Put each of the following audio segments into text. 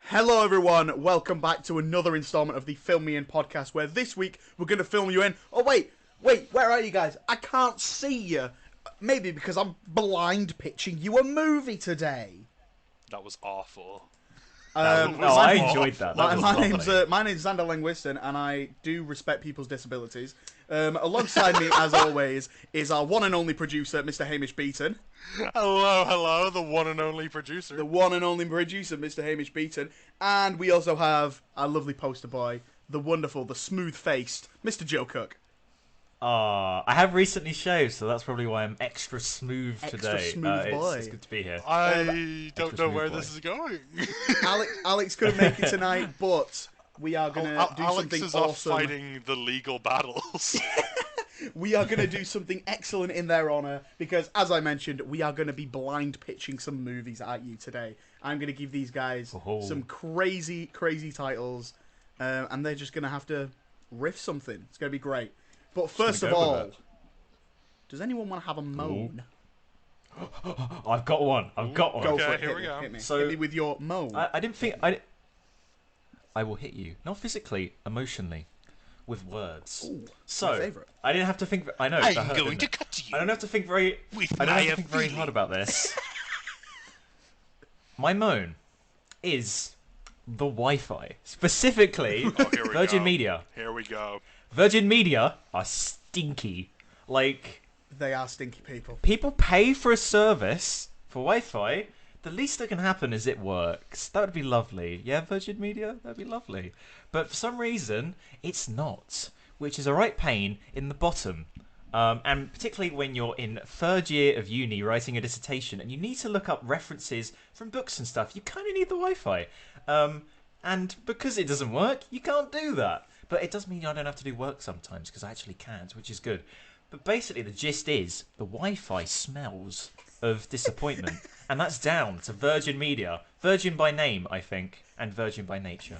Hello everyone, welcome back to another installment of the Film Me In podcast, where this week we're going to film you in. Oh wait, where are you guys? I can't see you. Maybe because I'm blind pitching you a movie today. That was awful. I enjoyed that. My name's lovely. Xander Linguiston, and I do respect people's disabilities. Alongside me, as always, is our one and only producer, Mr. Hamish Beaton. Hello, the one and only producer. The one and only producer, Mr. Hamish Beaton. And we also have our lovely poster boy, the wonderful, the smooth-faced, Mr. Joe Cook. I have recently shaved, so that's probably why I'm extra smooth today. Extra smooth boy. It's good to be here. I don't know where this is going. Alex couldn't make it tonight, but we are going to do Alex something is off awesome. fighting the legal battles. We are going to do something excellent in their honour, because, as I mentioned, we are going to be blind pitching some movies at you today. I'm going to give these guys some crazy, crazy titles, and they're just going to have to riff something. It's going to be great. But first of all, does anyone want to have a moan? I've got one. Go for it. here we go. Hit me. So- Hit me with your moan. I didn't think I will hit you, not physically, emotionally, with words. Ooh, So my favourite. I didn't have to think. I know. I'm that hurt, going didn't to it? cut you I don't have to think very. with I don't my have to think very feeling. hard about this. My moan is the Wi-Fi, specifically Oh, here we Virgin go. Media. Here we go. Virgin Media are stinky. Like, They are stinky people. people pay for a service for Wi-Fi. The least that can happen is it works. That would be lovely. Yeah, Virgin Media, that'd be lovely. But for some reason, it's not, which is a right pain in the bottom. And particularly when you're in third year of uni writing a dissertation and you need to look up references from books and stuff, you kind of need the Wi-Fi. And because it doesn't work, you can't do that. But it does mean I don't have to do work sometimes, because I actually can't, which is good. But basically, the gist is the Wi-Fi smells of disappointment, and that's down to Virgin Media, Virgin by name, I think, and Virgin by nature.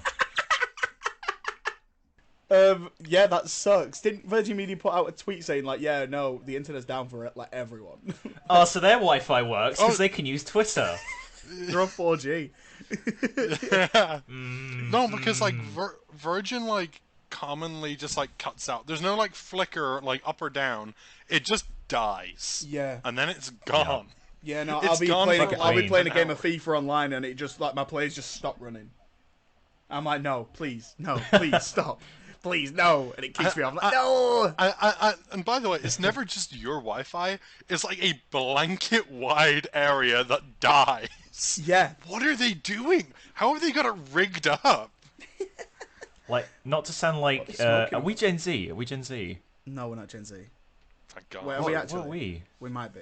Yeah, that sucks. Didn't Virgin Media put out a tweet saying, like, yeah, no, the internet's down for it, like, everyone? Oh, so their Wi-Fi works because they can use Twitter. They're on 4G. No, because like Virgin like commonly just like cuts out. There's no like flicker like up or down. It just dies. Yeah. And then it's gone. Yeah, no, It's I'll be gone playing. for I'll be like playing a an game hour. of FIFA online, and it just like my players just stop running. I'm like, no, please, stop, please, no, and it kicks me off. Like, no. And by the way, it's never just your Wi-Fi. It's like a blanket-wide area that dies. Yeah, What are they doing? How have they got it rigged up? Like, not to sound like, What, smoking? are we Gen Z? Are we Gen Z? no, we're not Gen Z. Thank God. Where are What we are actually? we? We might be.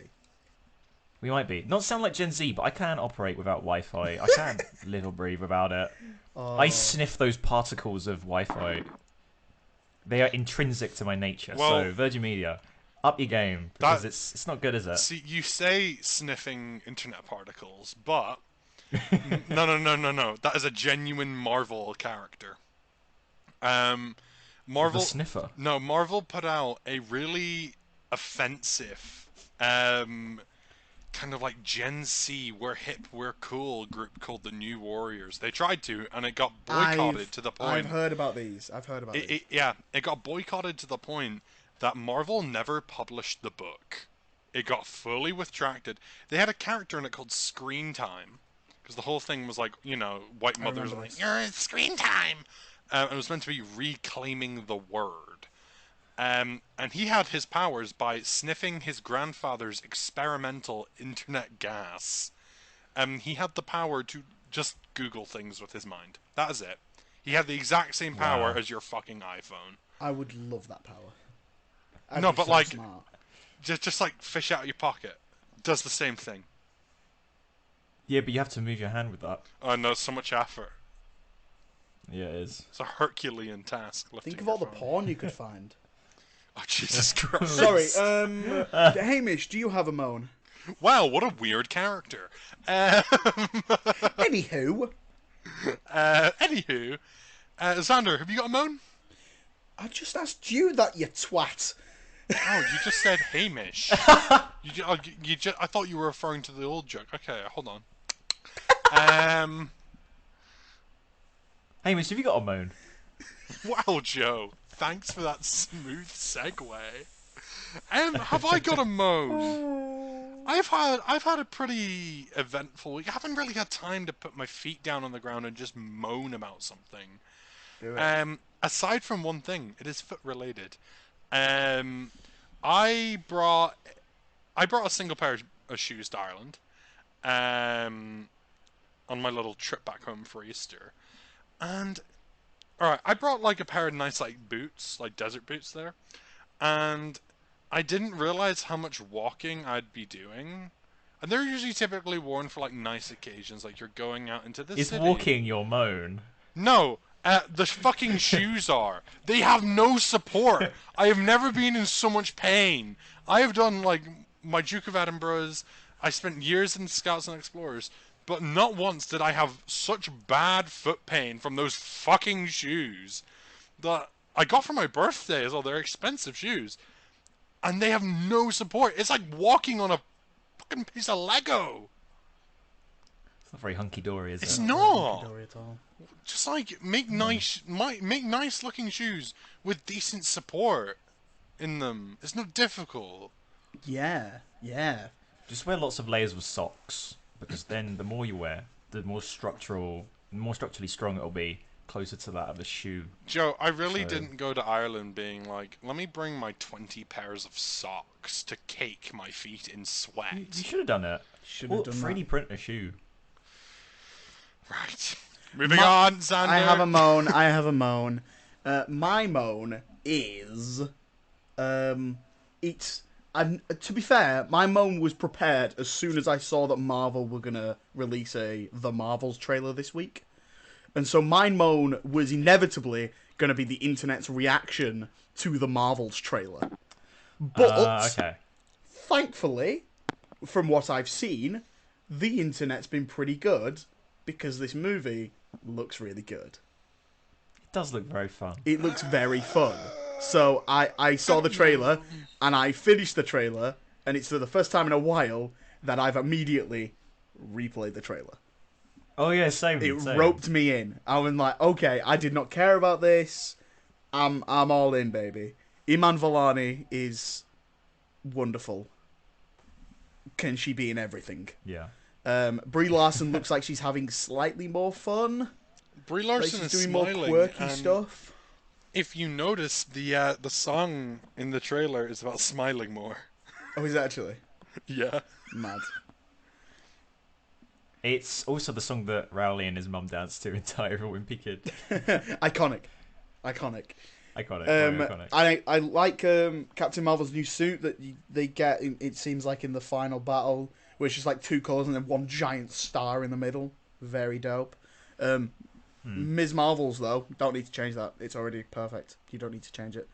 We might be. Not to sound like Gen Z, but I can operate without Wi-Fi. I can live or breathe without it. I sniff those particles of Wi-Fi. They are intrinsic to my nature. Well- So, Virgin Media, up your game, because That- it's not good, is it? See, you say sniffing internet particles, but no. That is a genuine Marvel character. Marvel. The sniffer. No, Marvel put out a really offensive, kind of like Gen Z, we're hip, we're cool group called the New Warriors. They tried to, and it got boycotted to the point. I've heard about these. It got boycotted to the point that Marvel never published the book. It got fully retracted. They had a character in it called Screen Time, because the whole thing was like, white mothers remember like, this. "You're Screen Time," and it was meant to be reclaiming the word. And he had his powers by sniffing his grandfather's experimental internet gas. He had the power to just Google things with his mind. That is it. He had the exact same power Wow. as your fucking iPhone. I would love that power. I'd No, be but so like- smart. Just like fish out of your pocket. Does the same thing. Yeah, but you have to move your hand with that. Oh no, so much effort. Yeah, it is. It's a Herculean task. Lifting Think of all the your phone. porn you could find. Oh Jesus Christ! Sorry, Hamish, do you have a moan? Wow, what a weird character. Anywho, Anywho, Xander, have you got a moan? I just asked you that, you twat. Oh, you just said Hamish. I thought you were referring to the old joke. Okay, hold on. Hamish, have you got a moan? Wow, Joe. Thanks for that smooth segue. Have I got a moan? I've had a pretty eventful week. I haven't really had time to put my feet down on the ground and just moan about something. Do it. Aside from one thing, it is foot related. I brought a single pair of shoes to Ireland. On my little trip back home for Easter. And alright, I brought like a pair of nice like boots, like desert boots there. And I didn't realize how much walking I'd be doing. And they're usually typically worn for like nice occasions, like you're going out into the Is city. walking your moan? No, the fucking shoes are. They have no support. I have never been in so much pain. I have done like my Duke of Edinburgh's. I spent years in Scouts and Explorers, but not once did I have such bad foot pain from those fucking shoes that I got for my birthday as well. They're expensive shoes, and they have no support. It's like walking on a fucking piece of Lego. It's not very hunky-dory, is It's it? not. Don't worry at all. Just like make nice looking shoes with decent support in them. It's not difficult. Yeah, yeah. Just wear lots of layers of socks, because then the more you wear, the more structurally strong it'll be, closer to that of a shoe. Joe, I really So- didn't go to Ireland being like, let me bring my 20 pairs of socks to cake my feet in You sweat. should have done it. Should Or have done 3D that. print a shoe. Right. Moving on, Xander. I have a moan. I have a moan. My moan is, it's. To be fair, my moan was prepared as soon as I saw that Marvel were gonna release a The Marvels trailer this week, and so my moan was inevitably gonna be the internet's reaction to the Marvels trailer. But Okay. thankfully, from what I've seen, the internet's been pretty good because this movie looks really good. It does look very fun. It looks very fun. So I saw the trailer and I finished the trailer, and it's for the first time in a while that I've immediately replayed the trailer. Oh yeah, same. It same. roped me in. I was like, okay, I did not care about this. I'm all in, baby. Iman Vellani is wonderful. Can she be in everything? Yeah. Brie Larson looks like she's having slightly more fun. Brie Like Larson she's is doing more smiling, quirky and stuff. if you notice, the song in the trailer is about smiling more. Oh, is it actually? Yeah. Mad. It's also the song that Rowley and his mum danced to in Tiger Wimpy Kid. Iconic. Iconic. Iconic. Very iconic. I like Captain Marvel's new suit that they get, it seems like, in the final battle, where it's just like two colours and then one giant star in the middle. Very dope. Ms. Marvel's, though, don't need to change that. It's already perfect. You don't need to change it.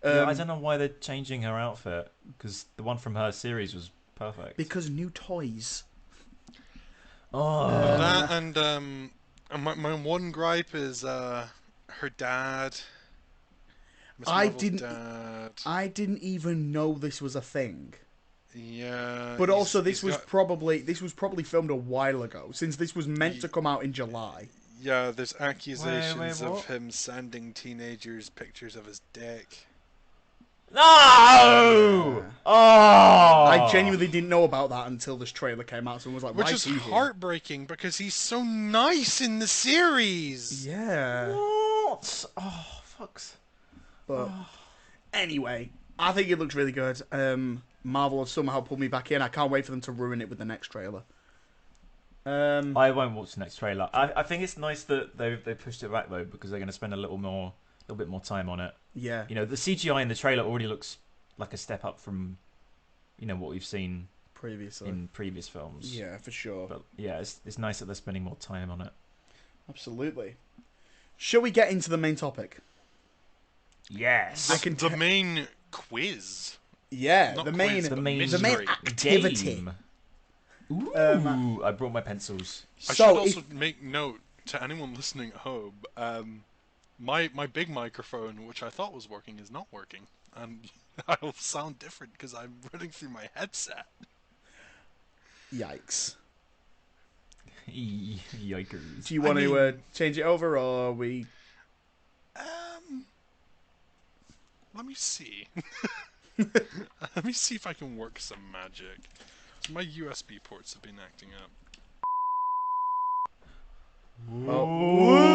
Yeah, I don't know why they're changing her outfit, because the one from her series was perfect. Because new toys. Oh. That and my one gripe is her dad. Miss I Marvel's didn't- Dad. I didn't even know this was a thing. Yeah. But also, this he's was got- probably filmed a while ago, since this was meant to come out in July. Yeah, there's accusations what? of him sending teenagers pictures of his dick. No! Oh! I genuinely didn't know about that until this trailer came out. Someone was like, Which "Why is he here?" heartbreaking because he's so nice in the series. Yeah. What? Oh, fucks. But anyway, I think it looks really good. Marvel has somehow pulled me back in. I can't wait for them to ruin it with the next trailer. I won't watch the next trailer. I think it's nice that they pushed it back though, because they're going to spend a little bit more time on it. Yeah. You know, the CGI in the trailer already looks like a step up from, what we've seen Previously. in previous films. Yeah, for sure. But yeah, it's nice that they're spending more time on it. Absolutely. Shall we get into the main topic? Yes. I can The main quiz. Yeah, Not the quiz, main but the main mystery. activity. Game. Ooh, I brought my pencils. I should So, also make note to anyone listening at home. My big microphone, which I thought was working, is not working, and I'll sound different because I'm running through my headset. yikes. Yikers. Do you want to change it over, or we? Let me see. Let me see if I can work some magic. So my USB ports have been acting up. Ooh.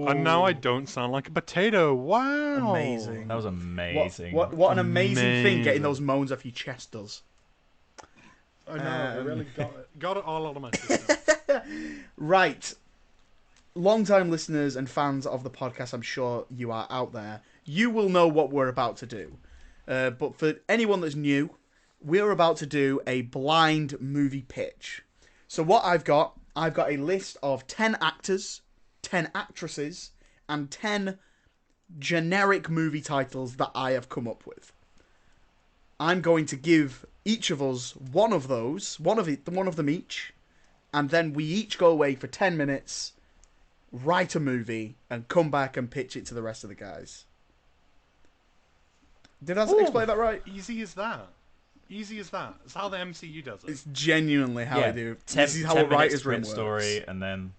And now I don't sound like a potato. Wow. Amazing. That was amazing. What an amazing thing getting those moans off your chest does. I know, I really got it. Got it all out of my system. Right. Long-time listeners and fans of the podcast, I'm sure you are out there. You will know what we're about to do. But for anyone that's new, we're about to do a blind movie pitch. So what I've got a list of 10 actors, 10 actresses, and 10 generic movie titles that I have come up with. I'm going to give each of us one of them each, and then we each go away for 10 minutes, write a movie, and come back and pitch it to the rest of the guys. Did I explain that right? Easy as that. Easy as that. It's how the MCU does it. It's genuinely how I do. This is how 10 a writer's minutes room print works. story, and then...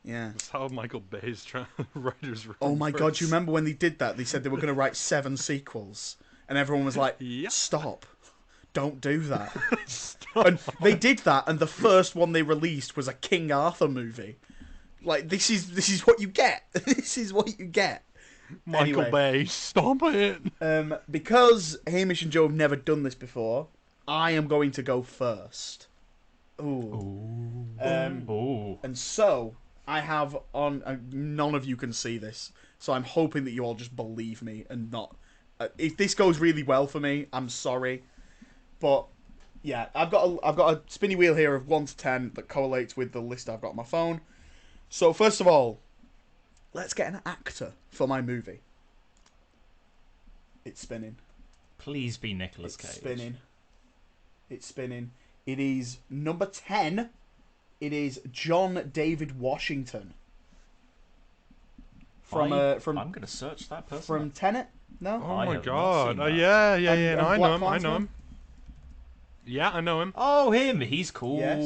Yeah. It's how Michael Bay's writer's room Oh my works. god, you remember when they did that? They said they were going to write 7 sequels. And everyone was like, Yep. stop. Don't do that. And they did that, and the first one they released was a King Arthur movie. Like, this is what you get. This is what you get. Michael Bay, stop it! Because Hamish and Joe have never done this before, I am going to go first. Ooh. Ooh. And so, I have on... none of you can see this, so I'm hoping that you all just believe me and not... if this goes really well for me, I'm sorry. But, yeah, I've got a spinny wheel here of 1 to 10 that correlates with the list I've got on my phone. So, first of all, let's get an actor for my movie. It's spinning. Please be Nicolas Cage. It's spinning. It's spinning. It is number 10. It is John David Washington. I'm going to search that person. From Tenet? No? Oh I my have not god. seen that. Yeah. And No, I Black know him. I know Klansman? him. Yeah, I know him. Oh, him. He's cool. Yes.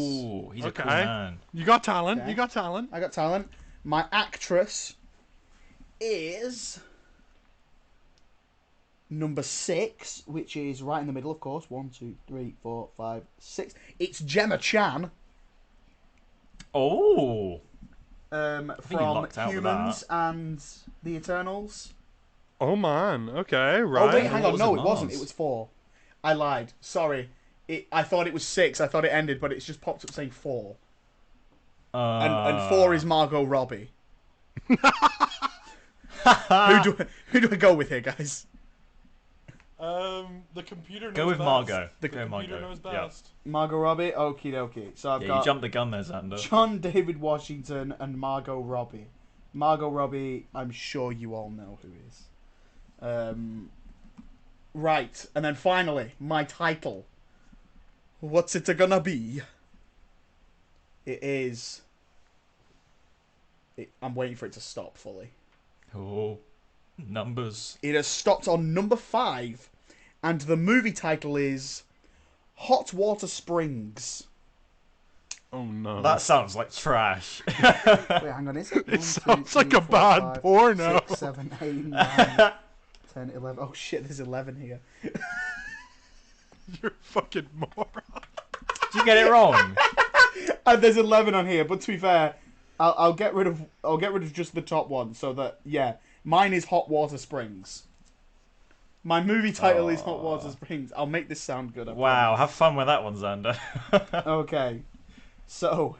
He's a Okay. cool man. You got talent. Okay. You got talent. I got talent. My actress is number 6, which is right in the middle, of course. 1, 2, 3, 4, 5, 6. It's Gemma Chan. Oh. From you lucked out with Humans and the Eternals. Oh man. Okay. Right. Oh wait, hang What on. was No, it, it wasn't. Mars? It was 4. I lied. Sorry. I thought it was 6. I thought it ended, but it's just popped up saying 4. And 4 is Margot Robbie. Who do I go with here, guys? The computer knows Go with best. Margot. The Go computer Margot. knows Yeah. best. Margot Robbie. Okie dokie. So I've Yeah, got you jumped the gun there, Xander. John David Washington and Margot Robbie. Margot Robbie, I'm sure you all know who is. Right, and then finally, my title. What's it gonna be? It is... I'm waiting for it to stop fully. Oh, numbers. It has stopped on number 5, and the movie title is Hot Water Springs. Oh no. That sounds like trash. Wait, hang on, is it? It sounds like a bad porno. 6, 7, 8, 9, 10, 11. Oh shit, there's 11 here. You're a fucking moron. Did you get it wrong? And there's 11 on here, but to be fair, I'll get rid of just the top one, so that, yeah, mine is Hot Water Springs. My movie title is Hot Water Springs. I'll make this sound good. I Wow, have fun with that one, Xander. promise. Okay, so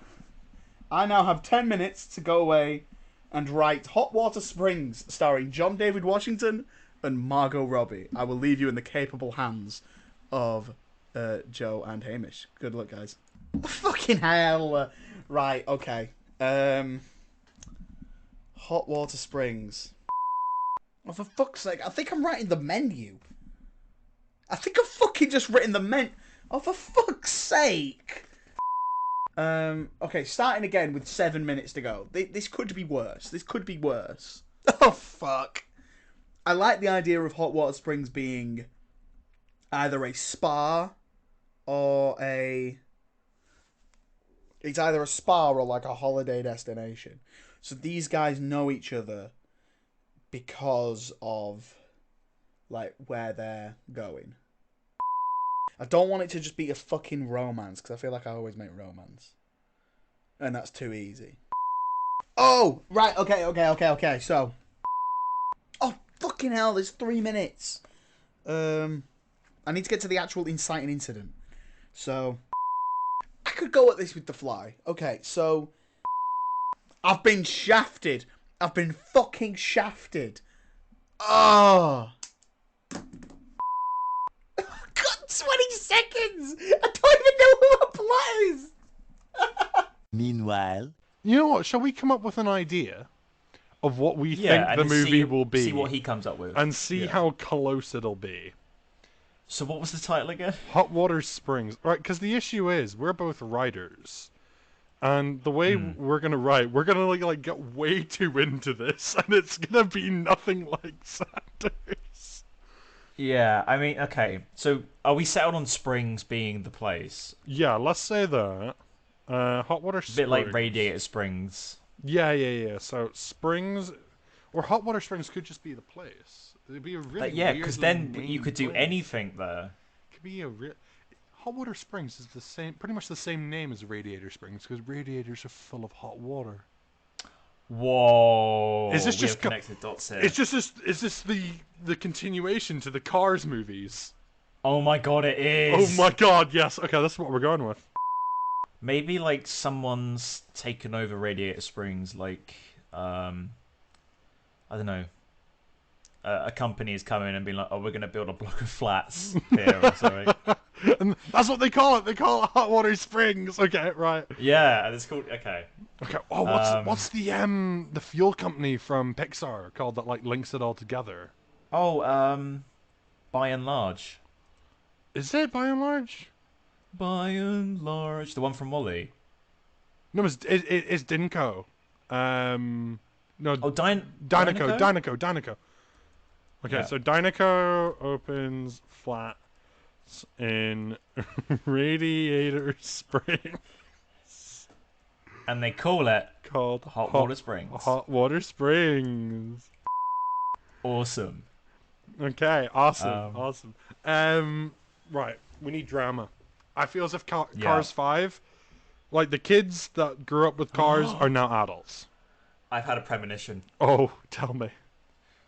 I now have 10 minutes to go away and write Hot Water Springs, starring John David Washington and Margot Robbie. I will leave you in the capable hands of Joe and Hamish. Good luck, guys. Fucking hell. Right, okay. Hot Water Springs. Oh, for fuck's sake, I think I'm writing the menu. I think I've fucking just written the menu. Oh, for fuck's sake. Okay, starting again with 7 minutes to go. This could be worse. This could be worse. Oh, fuck. I like the idea of Hot Water Springs being either a spa or a It's either a spa or like a holiday destination. So these guys know each other because of like where they're going. I don't want it to just be a fucking romance because I feel like I always make romance, and that's too easy. Oh, right, okay. So, oh fucking hell, there's 3 minutes. I need to get to the actual inciting incident. So, I could go at this with The Fly. Okay, so I've been shafted. I've been fucking shafted. Oh. Got 20 seconds. I don't even know who the plot is. Meanwhile, You know what? Shall we come up with an idea of what we think and the then movie will be, See what he comes up with. and see how close it'll be? So what was the title again? Hot Water Springs, right? Because the issue is we're both writers, and the way we're gonna write, we're gonna like get way too into this, and it's gonna be nothing like Sanders. Yeah, I mean, okay. So are we settled on Springs being the place? Yeah, let's say that. Hot Water Springs. A bit like Radiator Springs. Yeah. So Springs, or Hot Water Springs could just be the place. It'd be a really Yeah, because weirdly then you named could do place. anything there. Could be a real. Hot Water Springs is the same, pretty much the same name as Radiator Springs, because radiators are full of hot water. Whoa! Is this we just have connected dots here. It's just is this the continuation to the Cars movies? Oh my god, it is! Oh my god, yes. Okay, that's what we're going with. Maybe like someone's taken over Radiator Springs, like I don't know. A company is coming and being like, "Oh, we're gonna build a block of flats here or something." And that's what they call it. They call it Hot Water Springs. Okay, right. Yeah, and it's called. Okay. Okay. Oh, what's the fuel company from Pixar called that like links it all together? Oh, by and large. Is it By and Large? By and large, the one from Wall-E. No, it's Dinko. No. Oh, Dynaco. Okay, Yeah. so Dynaco opens flats in Radiator Springs And they call it called Hot Water Springs. Hot Water Springs. Awesome. Okay, awesome. Right, we need drama. I feel as if Cars 5, like the kids that grew up with Cars are now adults. I've had a premonition. Oh, tell me.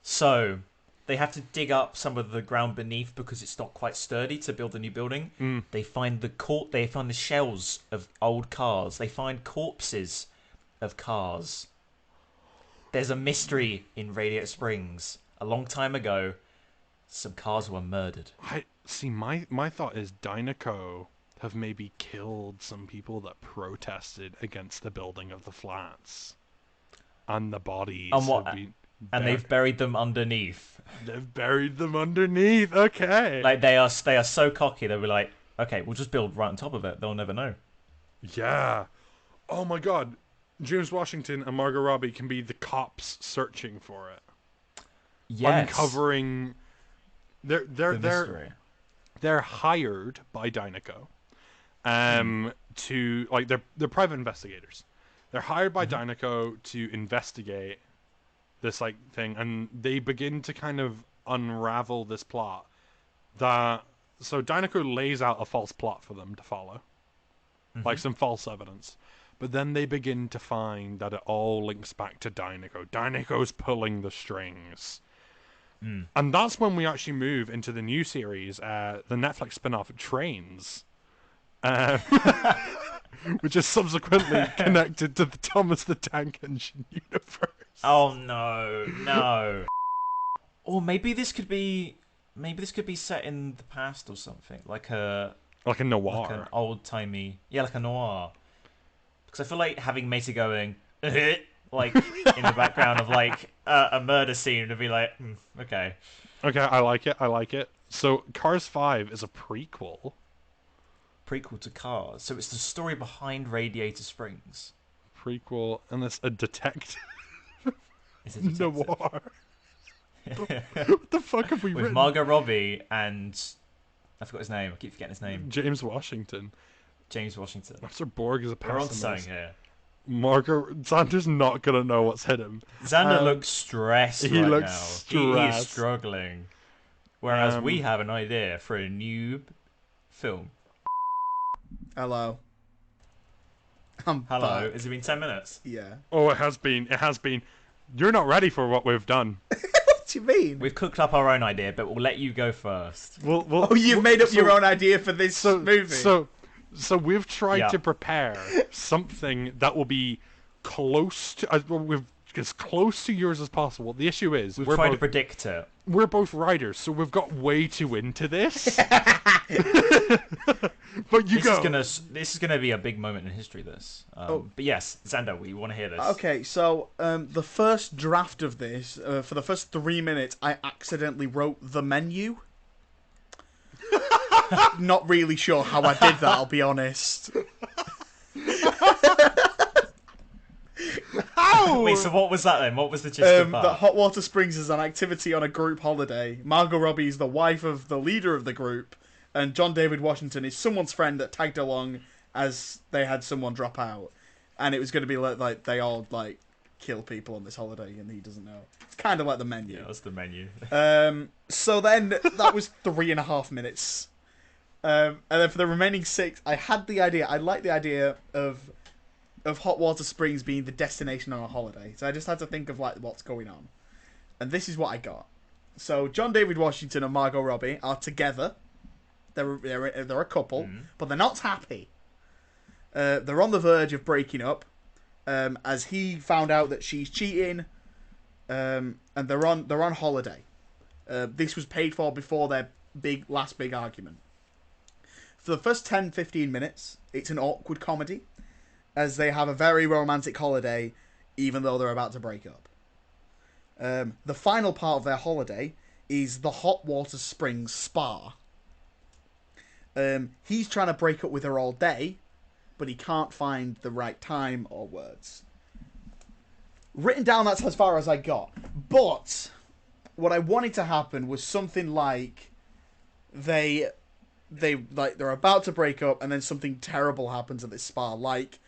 So, they have to dig up some of the ground beneath because it's not quite sturdy to build a new building. They find the shells of old cars. They find corpses of cars. There's a mystery in Radiator Springs. A long time ago, some cars were murdered. I see. My thought is Dynaco have maybe killed some people that protested against the building of the flats, and the bodies have been. And they've buried them underneath. They've buried them underneath. Okay. Like they are so cocky. They'll be like, "Okay, we'll just build right on top of it. They'll never know." Yeah. Oh my God. James Washington and Margot Robbie can be the cops searching for it. Yes. Uncovering. They're hired by Dynaco. To like they're private investigators. They're hired by Dynaco to investigate this like thing, and they begin to kind of unravel this plot. So Dynaco lays out a false plot for them to follow, like some false evidence. But then they begin to find that it all links back to Dynaco. Dynaco's pulling the strings. And that's when we actually move into the new series, the Netflix spin-off Trains. Which is subsequently connected to the Thomas the Tank Engine universe. Oh no. Or maybe this could be set in the past or something, like a noir, like an old timey, like a noir. Because I feel like having Mesa going like in the background of like a murder scene would be like, okay. Okay, I like it. So Cars 5 is a prequel to Cars, so it's the story behind Radiator Springs. And it's a detective. It's a detective. Noir. What the fuck have we With written? Margot Robbie and I forgot his name. I keep forgetting his name. James Washington. James Washington. Officer Borg is a We're on pessimist. something here. Xander's not gonna know what's hit him. Xander looks stressed he right looks now. He is stressed. struggling. Whereas we have an idea for a new film. Hello. I'm Hello. back. Has it been 10 minutes? Yeah. Oh, it has been. It has been. You're not ready for what we've done. What do you mean? We've cooked up our own idea, but we'll let you go first. Oh, you've made up your own idea for this movie. So we've tried to prepare something that will be close to as close to yours as possible. The issue is We've tried to predict it. We're both writers, so we've got way too into this. But This is gonna be a big moment in history. This. But yes, Xander, we want to hear this. Okay, so the first draft of this, for the first 3 minutes, I accidentally wrote the menu. Not really sure how I did that, I'll be honest. How? Wait, so what was that then? What was the gist of that? That Hot Water Springs is an activity on a group holiday. Margot Robbie is the wife of the leader of the group, and John David Washington is someone's friend that tagged along as they had someone drop out. And it was going to be like they all like kill people on this holiday, and he doesn't know. It's kind of like the menu. Yeah, that's the menu. So then that was 3.5 minutes. And then for the remaining 6, I had the idea. I like the idea of Hot Water Springs being the destination on a holiday. So I just had to think of like what's going on. And this is what I got. So John David Washington and Margot Robbie are together. They're a couple, but they're not happy. They're on the verge of breaking up, as he found out that she's cheating, and they're on holiday. This was paid for before their last big argument. For the first 10-15 minutes, it's an awkward comedy, as they have a very romantic holiday, even though they're about to break up. The final part of their holiday is the Hot Water Springs Spa. He's trying to break up with her all day, but he can't find the right time or words. Written down, that's as far as I got. But what I wanted to happen was something like they're about to break up, and then something terrible happens at this spa, like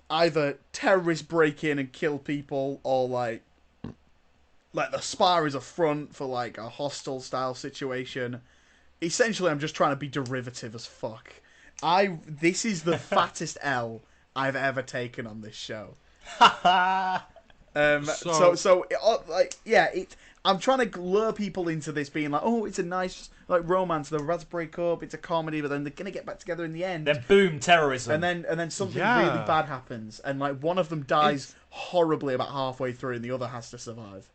either terrorists break in and kill people, or like the spa is a front for like a hostile style situation. Essentially, I'm just trying to be derivative as fuck. This is the fattest L I've ever taken on this show. I'm trying to lure people into this being like, oh, it's a nice like romance. They're about to break up. It's a comedy, but then they're gonna get back together in the end. Then boom, terrorism. And then something really bad happens, and like one of them dies horribly about halfway through, and the other has to survive.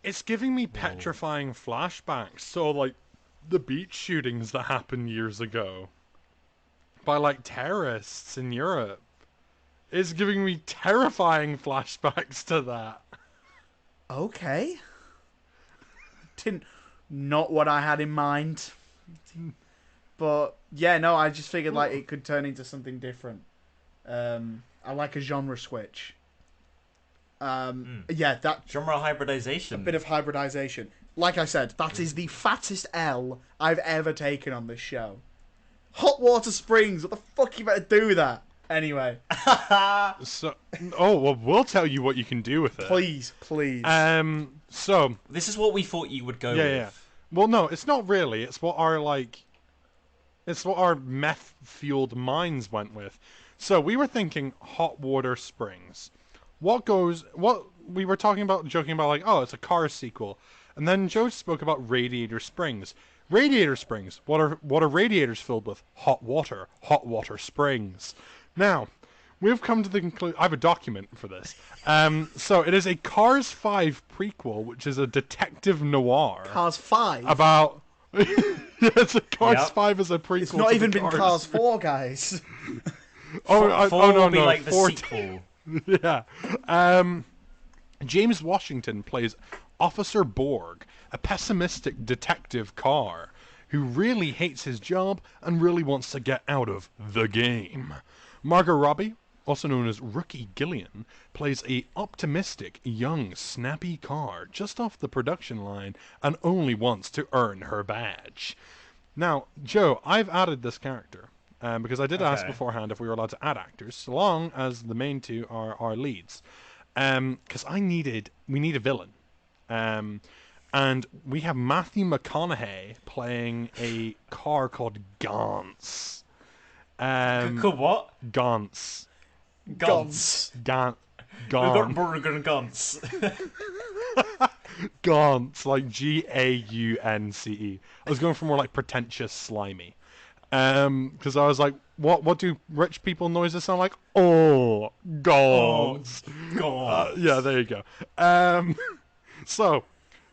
It's giving me petrifying flashbacks. So like the beach shootings that happened years ago by like terrorists in Europe. It's giving me terrifying flashbacks to that. Okay. Not what I had in mind. But yeah, no, I just figured like it could turn into something different. I like a genre switch. Yeah, that genre hybridization. A bit of hybridization. Like I said, that is the fattest L I've ever taken on this show. Hot Water Springs, what the fuck you better do with that? Anyway. We'll tell you what you can do with it. Please. So this is what we thought you would go with. Yeah. Well, no, it's not really. It's what our meth-fueled minds went with. So we were thinking Hot Water Springs. What we were joking about like, oh, it's a Cars sequel. And then Joe spoke about Radiator Springs. Radiator Springs. What are radiators filled with? Hot water. Hot Water Springs. Now, we've come to the conclusion. I have a document for this. So it is a Cars 5 prequel, which is a detective noir. Cars 5? About... it's a Cars 5 as a prequel. It's not even been Cars 4, guys. No, like the 4 sequel. Yeah. James Washington plays Officer Borg, a pessimistic detective car who really hates his job and really wants to get out of the game. Margot Robbie, also known as Rookie Gillian, plays a optimistic, young, snappy car just off the production line and only wants to earn her badge. Now, Joe, I've added this character. because I did ask Okay. beforehand if we were allowed to add actors, so long as the main two are our leads. Because we need a villain. And we have Matthew McConaughey playing a car called Gantz. Cool, what? Gantz. Gantz. Gantz. We've got Gantz. Burger and Gantz. Gantz, like Gaunce. I was going for more like pretentious, slimy. Because I was like, what do rich people noises sound like? Oh, Gantz. Gantz. Yeah, there you go. So,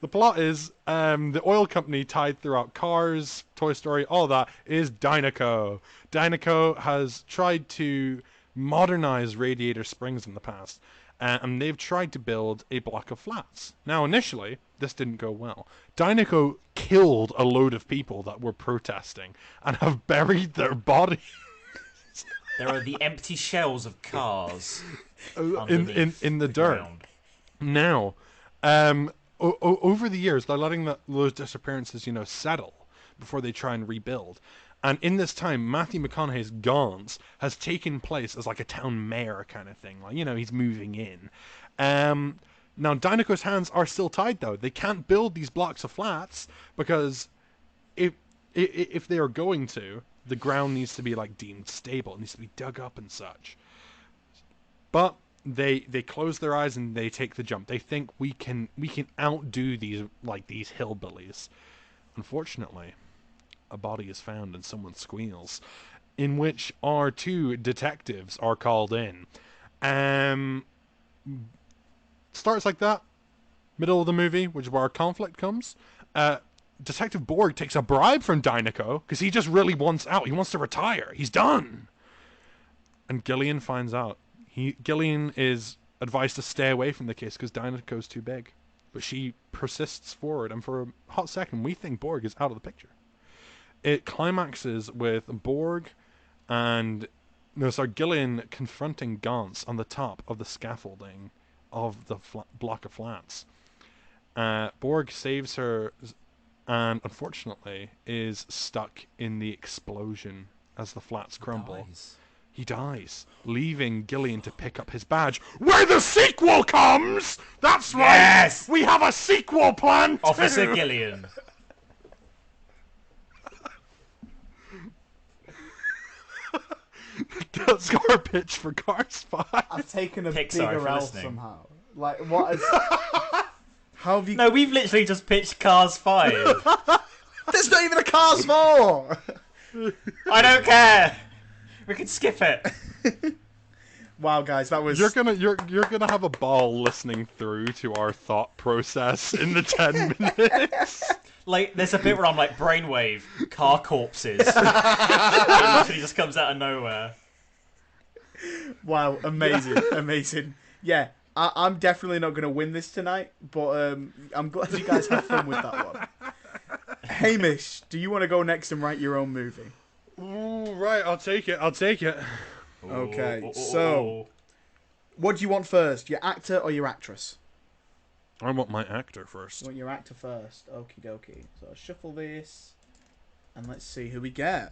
the plot is the oil company tied throughout Cars, Toy Story, all that is Dynaco. Dynaco has tried to modernize Radiator Springs in the past, and they've tried to build a block of flats. Now, initially, this didn't go well. Dynaco killed a load of people that were protesting and have buried their bodies There are the empty shells of cars in underneath the dirt. ground. Now, over the years, they're letting those disappearances, settle before they try and rebuild. And in this time, Matthew McConaughey's Gantz has taken place as like a town mayor kind of thing. Like, he's moving in. Now, Dynaco's hands are still tied, though. They can't build these blocks of flats because if they are going to, the ground needs to be like deemed stable. It needs to be dug up and such. But they close their eyes and they take the jump. They think we can outdo these hillbillies. Unfortunately, a body is found and someone squeals, in which our two detectives are called in. Starts like that. Middle of the movie, which is where our conflict comes. Detective Borg takes a bribe from Dynaco because he just really wants out. He wants to retire. He's done. And Gillian finds out. Gillian is advised to stay away from the case because Dynaco's too big. But she persists forward, and for a hot second, we think Borg is out of the picture. It climaxes with Borg and Gillian confronting Gantz on the top of the scaffolding of the block of flats. Borg saves her, and unfortunately is stuck in the explosion as the flats crumble. He dies, leaving Gillian to pick up his badge. Where the sequel comes! That's right! Yes! We have a sequel plan too! Officer Gillian. That's our pitch for Cars 5. I've taken a Pixar, bigger if you're L listening. somehow. Like, what is... How have you... No, we've literally just pitched Cars 5. There's not even a Cars 4! I don't care. We can skip it. Wow, guys, that was... You're gonna have a ball listening through to our thought process in the 10 minutes. Like, there's a bit where I'm like, brainwave, car corpses. It literally just comes out of nowhere. Wow, amazing, amazing. Yeah, I'm definitely not going to win this tonight, but I'm glad you guys had fun with that one. Hamish, do you want to go next and write your own movie? Ooh, right, I'll take it. Okay, so what do you want first, your actor or your actress? I want my actor first. You want your actor first. Okie dokie. So I'll shuffle this, and let's see who we get.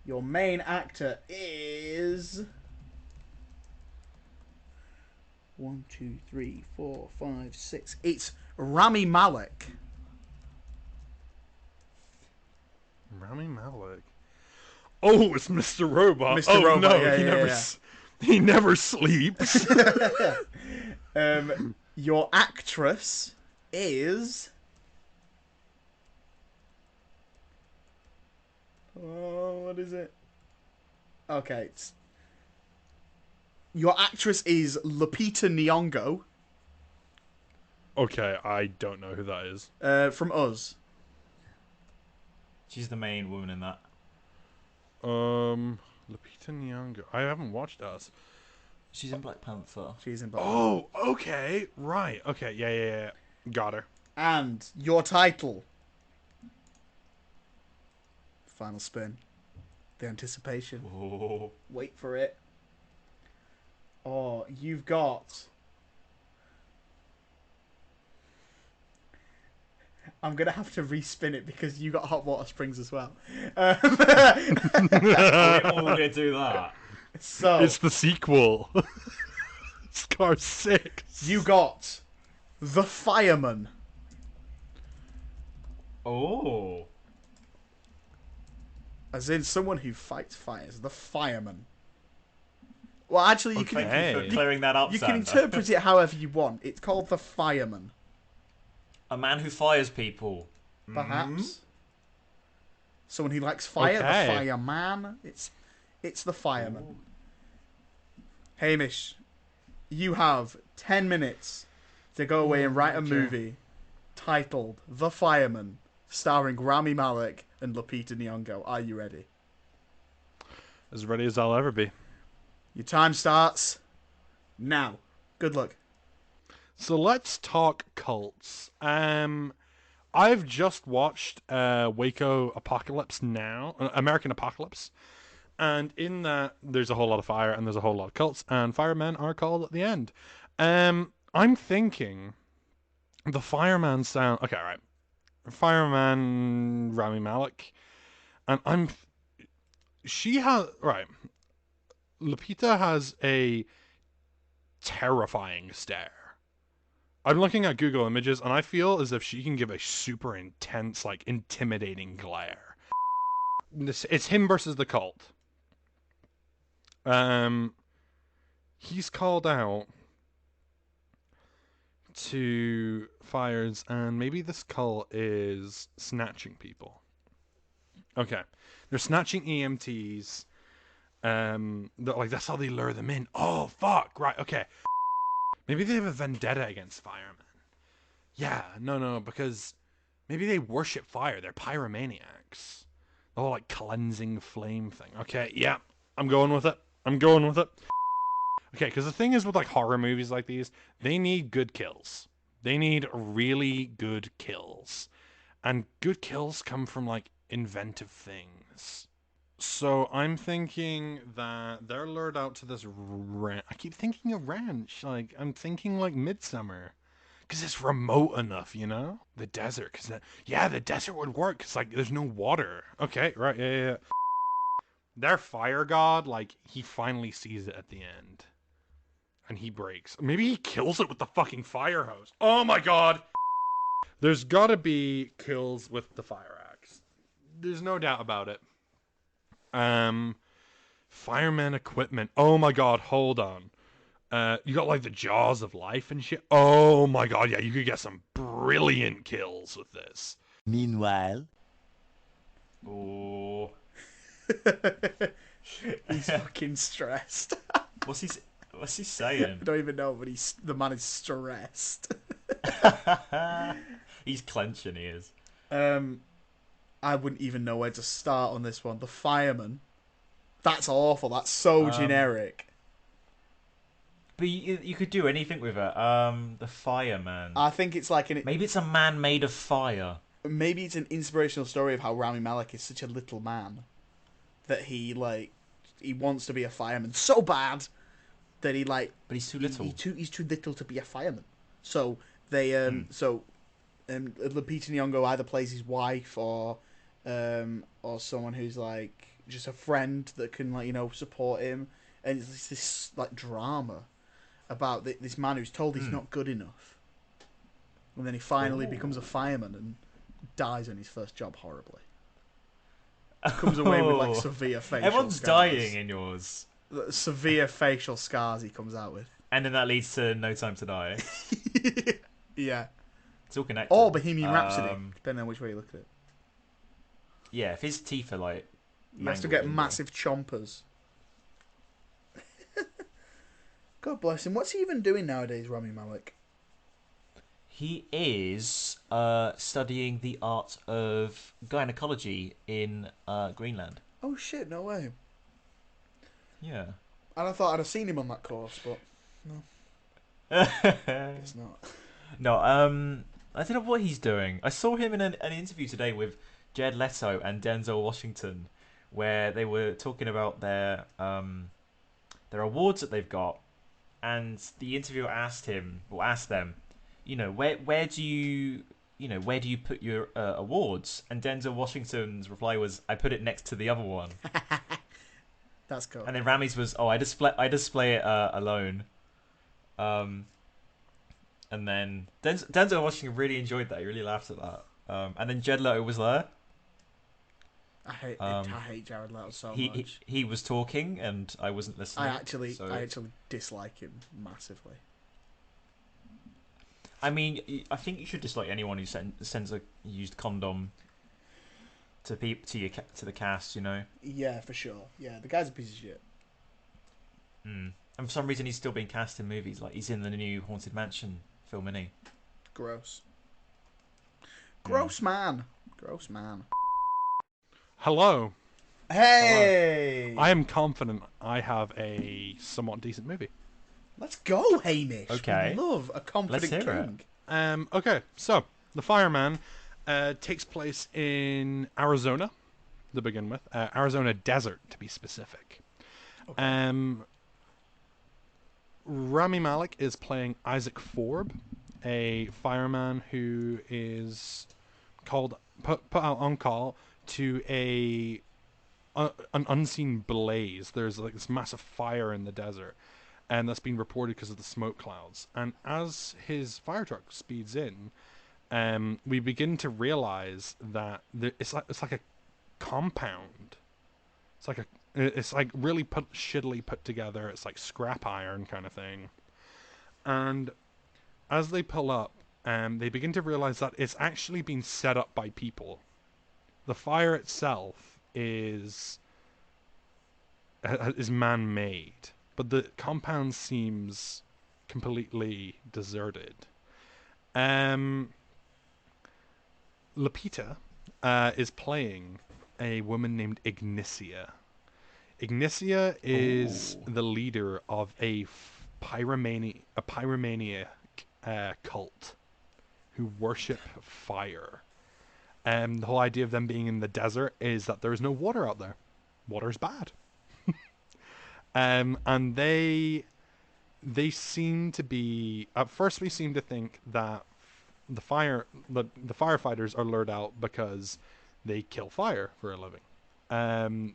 Your main actor is... 1, 2, 3, 4, 5, 6. It's Rami Malek. Rami Malek. Oh, it's Mr. Robot. Mr. Oh Robot, no, yeah. he never sleeps. Your actress is... Oh, what is it? Okay, your actress is Lupita Nyong'o. Okay, I don't know who that is. From Us. She's the main woman in that. Lupita Nyong'o. I haven't watched Us. She's in Black Panther. She's in Black. Oh, okay, right. Okay, yeah. Got her. And your title. Final spin. The anticipation. Oh. Wait for it. Oh, you've got... I'm gonna have to respin it because you got Hot Water Springs as well. Are we all gonna do that? So It's the sequel. It's Cars 6. you got The Fireman. Oh. As in someone who fights fires. The Fireman. Well, actually, you Thank can you for clearing that up, you can Sander. interpret it however you want. It's called The Fireman. A man who fires people. Perhaps. Someone who likes fire. Okay. The Fireman. It's The Fireman. Hamish, you have 10 minutes to go away and write a movie titled The Fireman, starring Rami Malek and Lupita Nyong'o. Are you ready? As ready as I'll ever be. Your time starts now. Good luck. So let's talk cults. I've just watched Waco Apocalypse Now, American Apocalypse, and in that there's a whole lot of fire and there's a whole lot of cults, and firemen are called at the end. I'm thinking the fireman sound. Okay, all right. Fireman Rami Malek, and she has right. Lupita has a terrifying stare. I'm looking at Google Images, and I feel as if she can give a super intense, like, intimidating glare. It's him versus the cult. He's called out to fires, and maybe this cult is snatching people. Okay, they're snatching EMTs. That's how they lure them in. Oh fuck! Right, okay. Maybe they have a vendetta against firemen. Yeah, no, because maybe they worship fire. They're pyromaniacs. The whole like cleansing flame thing. Okay, yeah, I'm going with it. Okay, because the thing is with like horror movies like these, they need good kills. They need really good kills. And good kills come from like inventive things. So I'm thinking that they're lured out to this ranch. I keep thinking a ranch. Like, I'm thinking like Midsummer. Because it's remote enough, you know? The desert. The desert would work. Because, like, there's no water. Okay, right, yeah. Their fire god, like, he finally sees it at the end. And he breaks. Maybe he kills it with the fucking fire hose. Oh my god! There's gotta be kills with the fire axe. There's no doubt about it. Fireman equipment. Oh my god, hold on. You got like the jaws of life and shit. Oh my god, yeah, you could get some brilliant kills with this. Meanwhile, Oh. He's fucking stressed. What's he saying? I don't even know, but the man is stressed. He's clenching, he is. I wouldn't even know where to start on this one. The Fireman. That's awful. That's so generic. But you could do anything with it. The fireman. I think it's like Maybe it's a man made of fire. maybe it's an inspirational story of how Rami Malek is such a little man that he wants to be a fireman so bad that But he's too little. He's too little to be a fireman. So they Lupita Nyong'o either plays his wife or someone who's like just a friend that can like support him, and it's this like drama about this man who's told he's not good enough, and then he finally becomes a fireman and dies on his first job horribly. Comes away with like severe facial Everyone's scars. dying in yours. Severe facial scars he comes out with. And then that leads to No Time to Die. Yeah. It's all connected. Or Bohemian Rhapsody, depending on which way you look at it. Yeah, if his teeth are like... He has to mangled get in there. massive chompers. God bless him. What's he even doing nowadays, Rami Malek? He is studying the art of gynecology in Greenland. Oh shit, no way. Yeah. And I thought I'd have seen him on that course, but it's not. No, I don't know what he's doing. I saw him in an interview today with Jared Leto and Denzel Washington, where they were talking about their awards that they've got, and the interviewer asked them, where do you where do you put your awards? And Denzel Washington's reply was, I put it next to the other one. That's cool. And then Rami's was, I display it alone. And then Denzel Washington really enjoyed that. He really laughed at that. And then Jared Leto was there. I hate Jared Leto so much. He was talking and I wasn't listening. I actually dislike him massively. I mean, I think you should dislike anyone who sends a used condom to the cast. Yeah, for sure. Yeah, the guy's a piece of shit. And for some reason, he's still being cast in movies. Like he's in the new Haunted Mansion film, isn't he? Gross. Gross man. Gross man. Hello. Hey! Hello. I am confident I have a somewhat decent movie. Let's go, Hamish. Okay. We love a confident Let's hear king. Okay, so The Fireman takes place in Arizona to begin with. Arizona desert, to be specific. Okay. Rami Malek is playing Isaac Forbes, a fireman who is put out on call to an unseen blaze. There's like this massive fire in the desert, and that's been reported because of the smoke clouds. And as his fire truck speeds in, we begin to realize that it's like a compound. It's like really shittily put together. It's like scrap iron kind of thing. And as they pull up, they begin to realize that it's actually been set up by people. The fire itself is man-made, but the compound seems completely deserted. Lupita is playing a woman named Ignicia. Ignicia is the leader of a pyromaniac cult who worship fire. The whole idea of them being in the desert is that there's no water out there. Water's bad. And they seem to be... At first we seem to think that the firefighters are lured out because they kill fire for a living.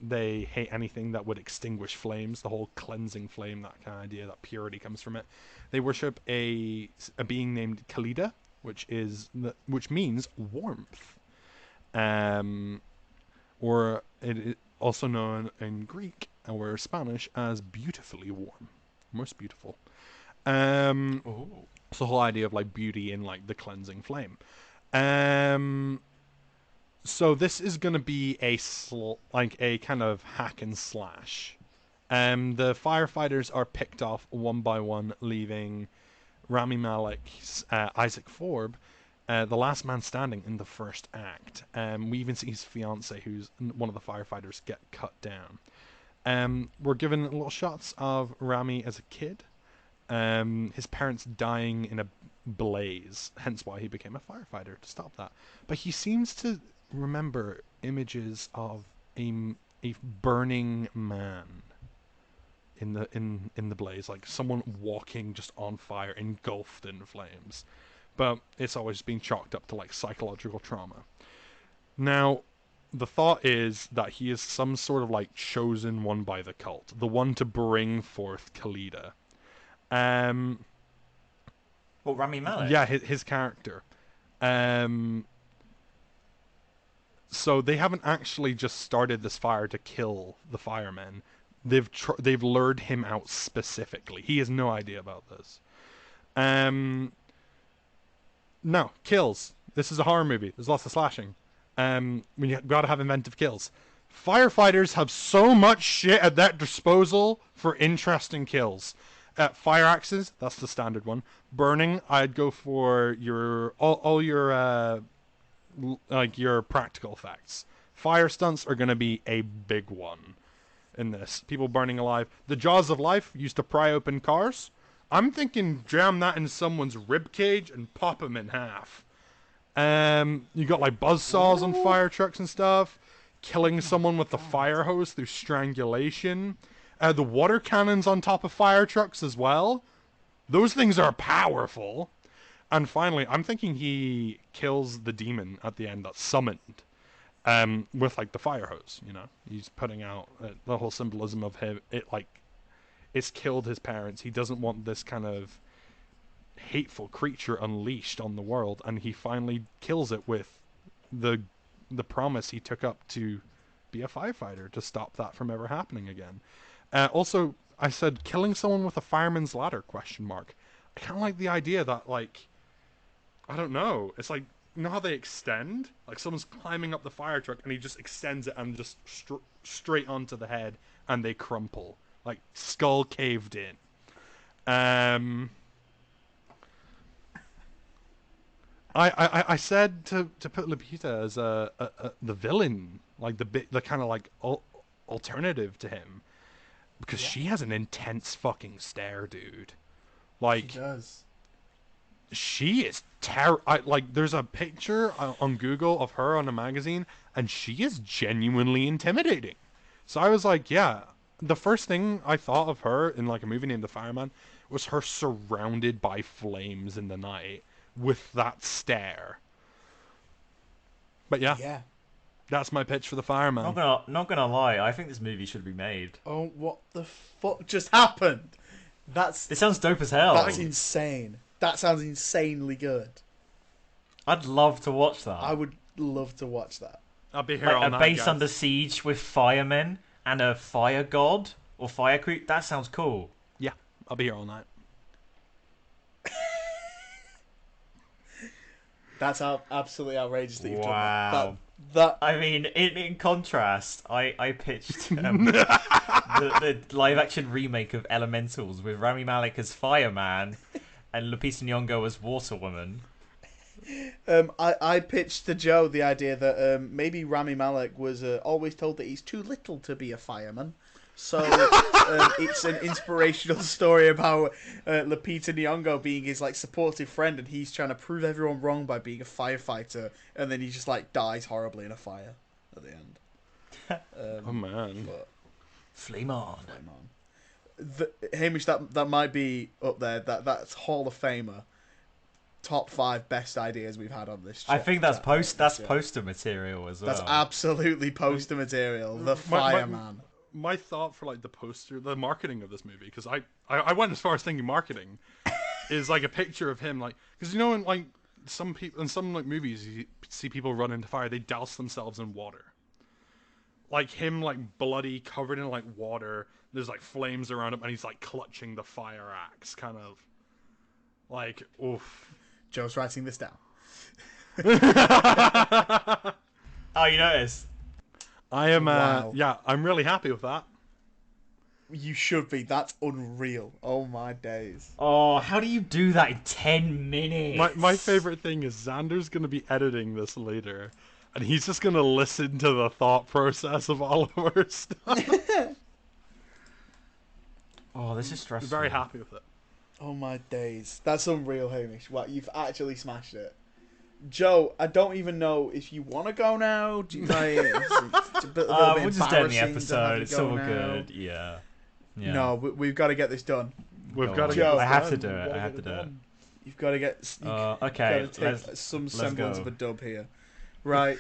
They hate anything that would extinguish flames, the whole cleansing flame, that kind of idea, that purity comes from it. They worship a being named Khalida, which means warmth. Or it is also known in Greek or Spanish as beautifully warm, most beautiful. It's the whole idea of like beauty in like the cleansing flame. So this is going to be a kind of hack and slash. The firefighters are picked off one by one, leaving Rami Malek's Isaac Forbes the last man standing in the first act. We even see his fiance, who's one of the firefighters, get cut down. We're given little shots of Rami as a kid. His parents dying in a blaze, hence why he became a firefighter, to stop that. But he seems to remember images of a burning man in the blaze, like someone walking just on fire, engulfed in flames. But it's always been chalked up to like psychological trauma. Now, the thought is that he is some sort of like chosen one by the cult, the one to bring forth Khalida. Well, Rami Malek? Yeah, his character. So they haven't actually just started this fire to kill the firemen. They've lured him out specifically. He has no idea about this. No, kills. This is a horror movie. There's lots of slashing. You gotta have inventive kills. Firefighters have so much shit at their disposal for interesting kills. Fire axes, that's the standard one. Burning, I'd go for all your your practical effects. Fire stunts are gonna be a big one in this. People burning alive. The jaws of life used to pry open cars. I'm thinking jam that in someone's rib cage and pop them in half. You got like buzzsaws on fire trucks and stuff. Killing someone with the fire hose through strangulation. The water cannons on top of fire trucks as well. Those things are powerful. And finally, I'm thinking he kills the demon at the end that's summoned, with like the fire hose. You know, he's putting out the whole symbolism of him. It's killed his parents. He doesn't want this kind of hateful creature unleashed on the world, and he finally kills it with the promise he took up to be a firefighter to stop that from ever happening again. Also, I said killing someone with a fireman's ladder ? I kind of like the idea that, like, I don't know. It's like, you know how they extend? Like someone's climbing up the fire truck and he just extends it and just straight onto the head and they crumple. Like skull caved in. I said to put Lupita as the villain, like the kind of like alternative to him, because she has an intense fucking stare, dude. Like, She does. she is like, there's a picture on Google of her on a magazine, and she is genuinely intimidating. So I was like, yeah. The first thing I thought of her in like a movie named The Fireman was her surrounded by flames in the night with that stare. But yeah, Yeah. that's my pitch for The Fireman. Not gonna lie, I think this movie should be made. Oh, what the fuck just happened? It sounds dope as hell. That's insane. That sounds insanely good. I'd love to watch that. I would love to watch that. I'll be here Like all a night, base guys. under siege with firemen and a fire god or fire creep. That sounds cool. Yeah, I'll be here all night. That's absolutely outrageous that you've Wow. done that. I mean, in contrast, I pitched the live action remake of Elementals with Rami Malek as Fireman and Lupita Nyong'o as Water Woman. I pitched to Joe the idea that maybe Rami Malek was always told that he's too little to be a fireman. So it's an inspirational story about Lupita Nyong'o being his like supportive friend, and he's trying to prove everyone wrong by being a firefighter, and then he just like dies horribly in a fire at the end. Oh man. But, Flame on. Hamish, that might be up there. That's Hall of Famer. Top 5 best ideas we've had on this. I think that's poster material as well. That's absolutely poster material. The Fireman. My thought for like the poster, the marketing of this movie, because I went as far as thinking marketing, is like a picture of him, like, because you know in like some people in some like movies you see people run into fire, they douse themselves in water. Like him, like bloody, covered in like water. There's like flames around him, and he's like clutching the fire axe, kind of like oof. Joe's writing this down. Oh, you noticed? I am, Wow. yeah, I'm really happy with that. You should be. That's unreal. Oh my days. Oh, how do you do that in 10 minutes? My favorite thing is Xander's going to be editing this later, and he's just going to listen to the thought process of all of our stuff. Oh, this is stressful. Very happy with it. Oh my days. That's unreal, Hamish. Wow, you've actually smashed it. Joe, I don't even know if you want to go now. Do you like, it's a bit we'll just end the embarrassing to have episode. you It's go all now. good. Yeah. No, we've got to get this done. We've Go got on. to get Joe, this I have to done. do it. We've I gotta have get to it do it. done. You've got to get. Okay, Got to take some semblance go. of a dub here, right?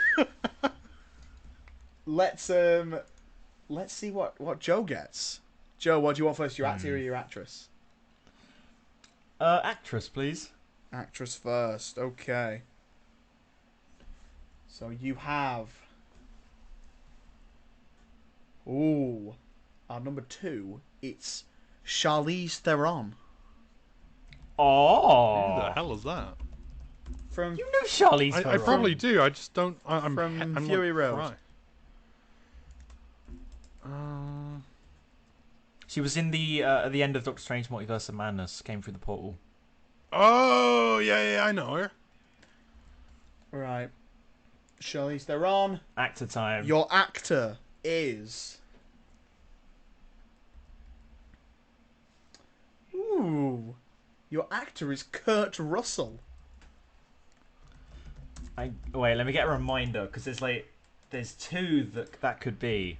let's see what Joe gets. Joe, what do you want first? Your actor or your actress? Actress, please. Actress first. Okay. So you have. Ooh, our number 2. It's Charlize Theron Who the Oh. hell is that? from You know Charlize I Theron. probably do. I just don't. I'm From I'm Fury like, Road. right. She was in the at the end of Doctor Strange Multiverse of Madness. Came through the portal. Oh yeah, I know her. right. Charlize Theron. Actor time. Your actor is. Ooh. Your actor is Kurt Russell. Wait, let me get a reminder because there's 2 that could be.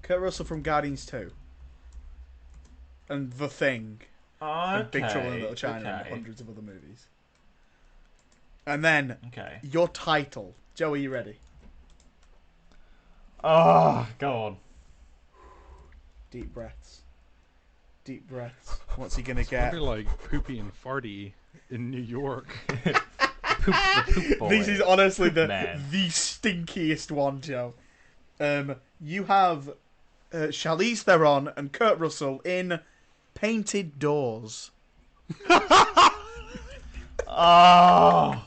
Kurt Russell from Guardians 2. And The Thing. Oh, And Big Trouble in Little China and hundreds of other movies. And then Okay. your title. Joe, are you ready? Oh, go on. Deep breaths. Deep breaths. What's he gonna It's get? probably like Poopy and Farty in New York. The poop boy. This is honestly the Man. stinkiest one, Joe. You have Charlize Theron and Kurt Russell in Painted Doors. Oh.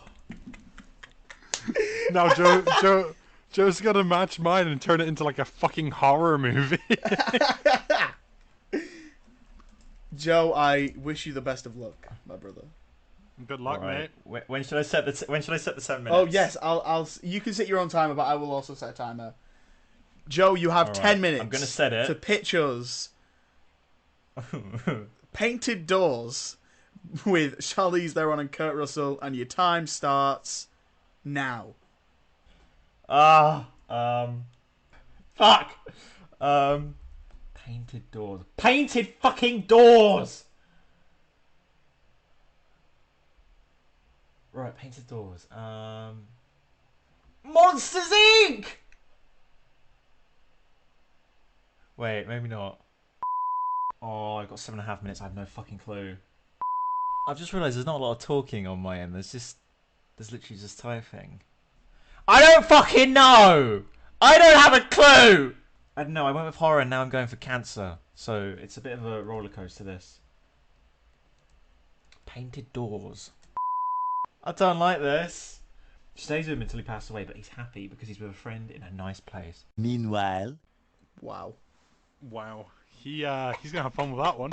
Now Joe's gonna match mine and turn it into like a fucking horror movie. Joe, I wish you the best of luck, my brother. Good luck, Right. mate. When should I set the 7 minutes? Oh yes, I'll. You can set your own timer, but I will also set a timer. Joe, you have All right, 10 minutes. I'm gonna set it. To pitch us Painted Doors with Charlize Theron and Kurt Russell, and your time starts now. Fuck. Painted doors. Painted fucking doors. Right, painted doors. Monsters Inc. Wait, maybe not. Oh, I've got 7.5 minutes. I have no fucking clue. I've just realised there's not a lot of talking on my end. There's literally just typing. I don't fucking know. I don't have a clue. I don't know. I went with horror and now I'm going for cancer. So it's a bit of a roller coaster. This. Painted doors. I don't like this. He stays with him until he passes away, but he's happy because he's with a friend in a nice place. Meanwhile, Wow. Wow. He's gonna have fun with that one.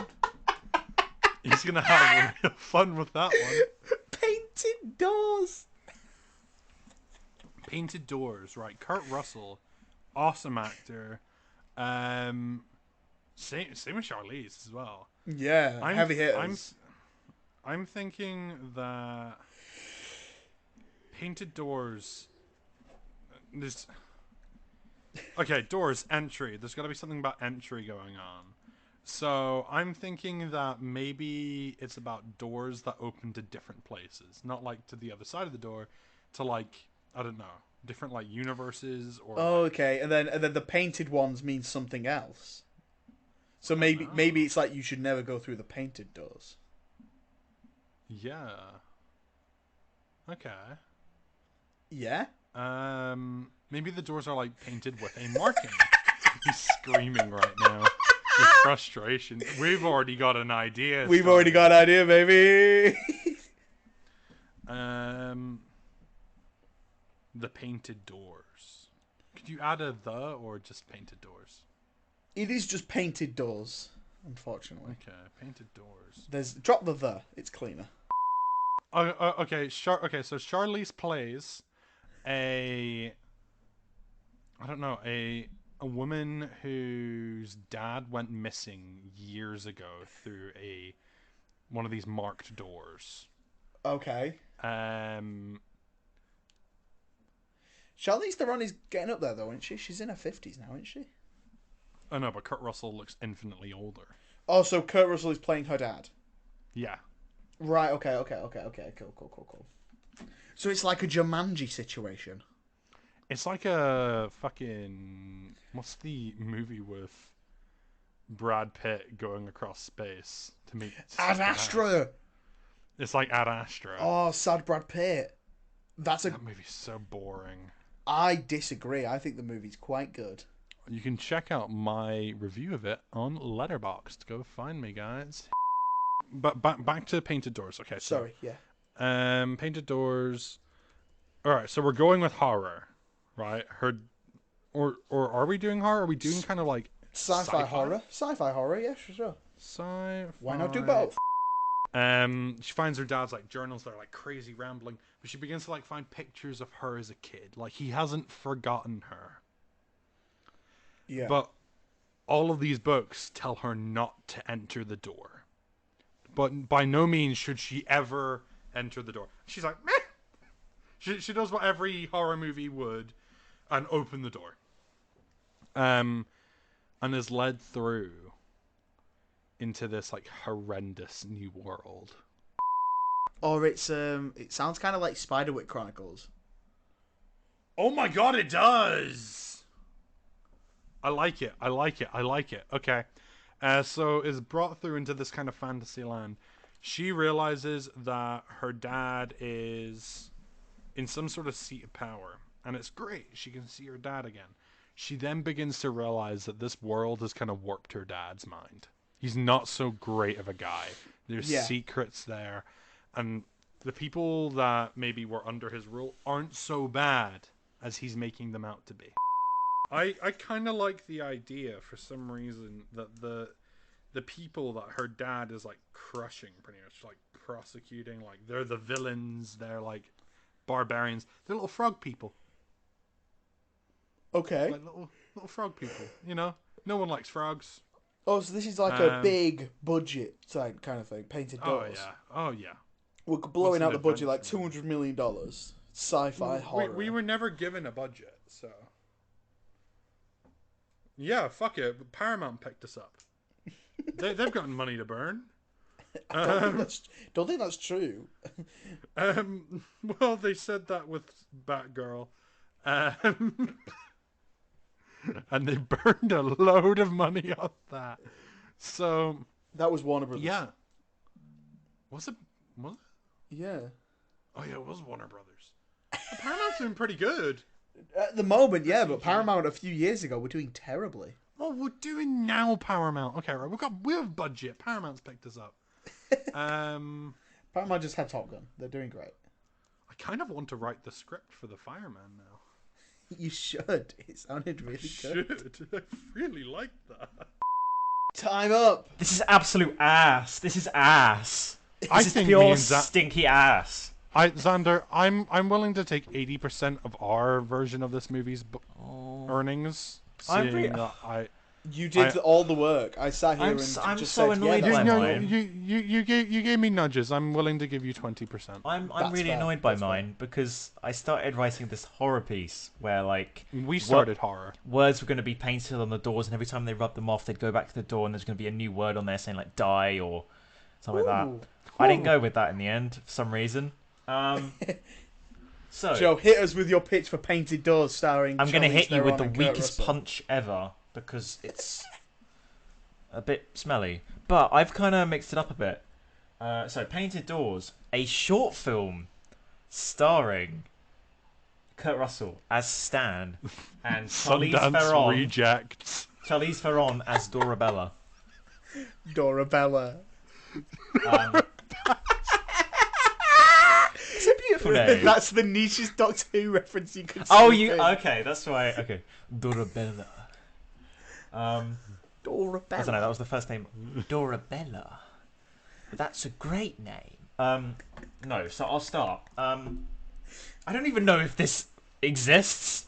He's gonna have real fun with that one. Painted Doors. Painted Doors, right? Kurt Russell, awesome actor. Same with Charlize as well. Yeah, heavy hitters. I'm thinking that Painted Doors. There's okay, doors, entry. There's got to be something about entry going on. So I'm thinking that maybe it's about doors that open to different places, not like to the other side of the door, to like I don't know, different like universes or. Oh, like, okay, and then the painted ones mean something else. So maybe it's like you should never go through the painted doors. yeah. Okay. Yeah. Maybe the doors are like painted with a marking. He's screaming right now with frustration. We've already got an idea. We've already got an idea, baby. The painted doors. Could you add a the or just painted doors? It is just painted doors, unfortunately. Okay, painted doors. Drop the. It's cleaner. Okay, so Charlize plays a woman whose dad went missing years ago through one of these marked doors. Okay. Um, Charlize Theron is getting up there, though, isn't she? She's in her 50s now, isn't she? oh no, but Kurt Russell looks infinitely older. Oh, so Kurt Russell is playing her dad. Yeah. Right, okay. Cool. So it's like a Jumanji situation. It's like a fucking... What's the movie with Brad Pitt going across space to meet... Ad Astra! It's like Ad Astra. Oh, sad Brad Pitt. That movie's so boring. I disagree. I think the movie's quite good. You can check out my review of it on Letterboxd. Go find me, guys. But back to Painted Doors. Okay, so... Sorry, yeah. Painted Doors... Alright, so we're going with horror. Right, or are we doing horror? Are we doing kind of like sci-fi horror? Sci-fi horror, yeah, sure. Sci-fi. Why not do both? She finds her dad's like journals that are like crazy rambling, but she begins to like find pictures of her as a kid. Like he hasn't forgotten her. Yeah. But all of these books tell her not to enter the door. But by no means should she ever enter the door. She's like, meh. She does what every horror movie would. And open the door. And is led through into this like horrendous new world. Or it's it sounds kind of like Spiderwick Chronicles. Oh my god, it does! I like it. Okay. So is brought through into this kind of fantasy land. She realizes that her dad is in some sort of seat of power. And it's great. She can see her dad again. She then begins to realize that this world has kind of warped her dad's mind. He's not so great of a guy. There's secrets there. And the people that maybe were under his rule aren't so bad as he's making them out to be. I kind of like the idea, for some reason, that the people that her dad is, like, crushing, pretty much, like, prosecuting, like, they're the villains, they're, like, barbarians. They're little frog people. Okay. Like little frog people, you know? No one likes frogs. Oh, so this is like a big budget type kind of thing, painted doors. Oh yeah. We're blowing out the budget like $200 million. Sci-fi horror. We were never given a budget, so... Yeah, fuck it. Paramount picked us up. They've got money to burn. Don't think that's true. Well, they said that with Batgirl. And they burned a load of money on that. So... That was Warner Brothers. Yeah. Was it? Yeah. Oh, yeah, it was Warner Brothers. Paramount's doing pretty good. At the moment, yeah, but Paramount a few years ago were doing terribly. Oh, we're doing now, Paramount. Okay, right. We have budget. Paramount's picked us up. Paramount just had Top Gun. They're doing great. I kind of want to write the script for The Fireman now. You should. It sounded really good. I really like that. Time up. This is absolute ass. This is ass. I This is think pure stinky ass. Xander, I'm willing to take 80% of our version of this movie's earnings. You did all the work. I sat here I'm and so just annoyed said, by yeah, No, mine. you gave me nudges. I'm willing to give you 20%. I'm That's really fair. annoyed by That's fair. mine because I started writing this horror piece where like We started horror. words were going to be painted on the doors, and every time they rubbed them off, they'd go back to the door, and there's going to be a new word on there saying like "die" or something like that. Ooh. I didn't go with that in the end for some reason. So Joe, hit us with your pitch for Painted Doors starring I'm going to Charlize hit you with Theron the and Kurt weakest Russell. punch ever because it's a bit smelly. But I've kind of mixed it up a bit. So, Painted Doors, a short film starring Kurt Russell as Stan and Charlize Sundance rejects. Theron as Dorabella. Dorabella. It's a beautiful name. That's the nichest Doctor Who reference you could Oh, see. okay? That's why. Okay, Dorabella. I don't know. Dorabella. That was the first name. Dorabella. That's a great name. No. So I'll start. I don't even know if this exists.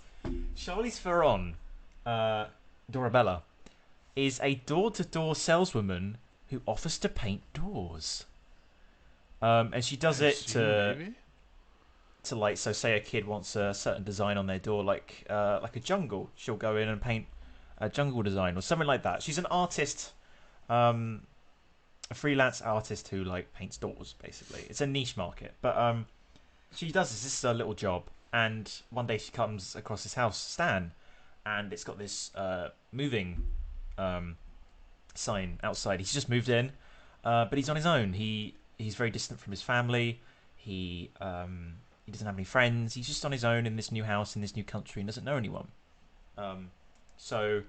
Charlize Theron, Dorabella, is a door-to-door saleswoman who offers to paint doors. And she does it to like, so say a kid wants a certain design on their door, like a jungle. She'll go in and paint a jungle design or something like that. She's an artist, a freelance artist who like paints doors. Basically, it's a niche market. But she does this. This is her little job. And one day she comes across this house, Stan, and it's got this moving sign outside. He's just moved in, but he's on his own. He's very distant from his family. He doesn't have any friends. He's just on his own in this new house in this new country and doesn't know anyone. So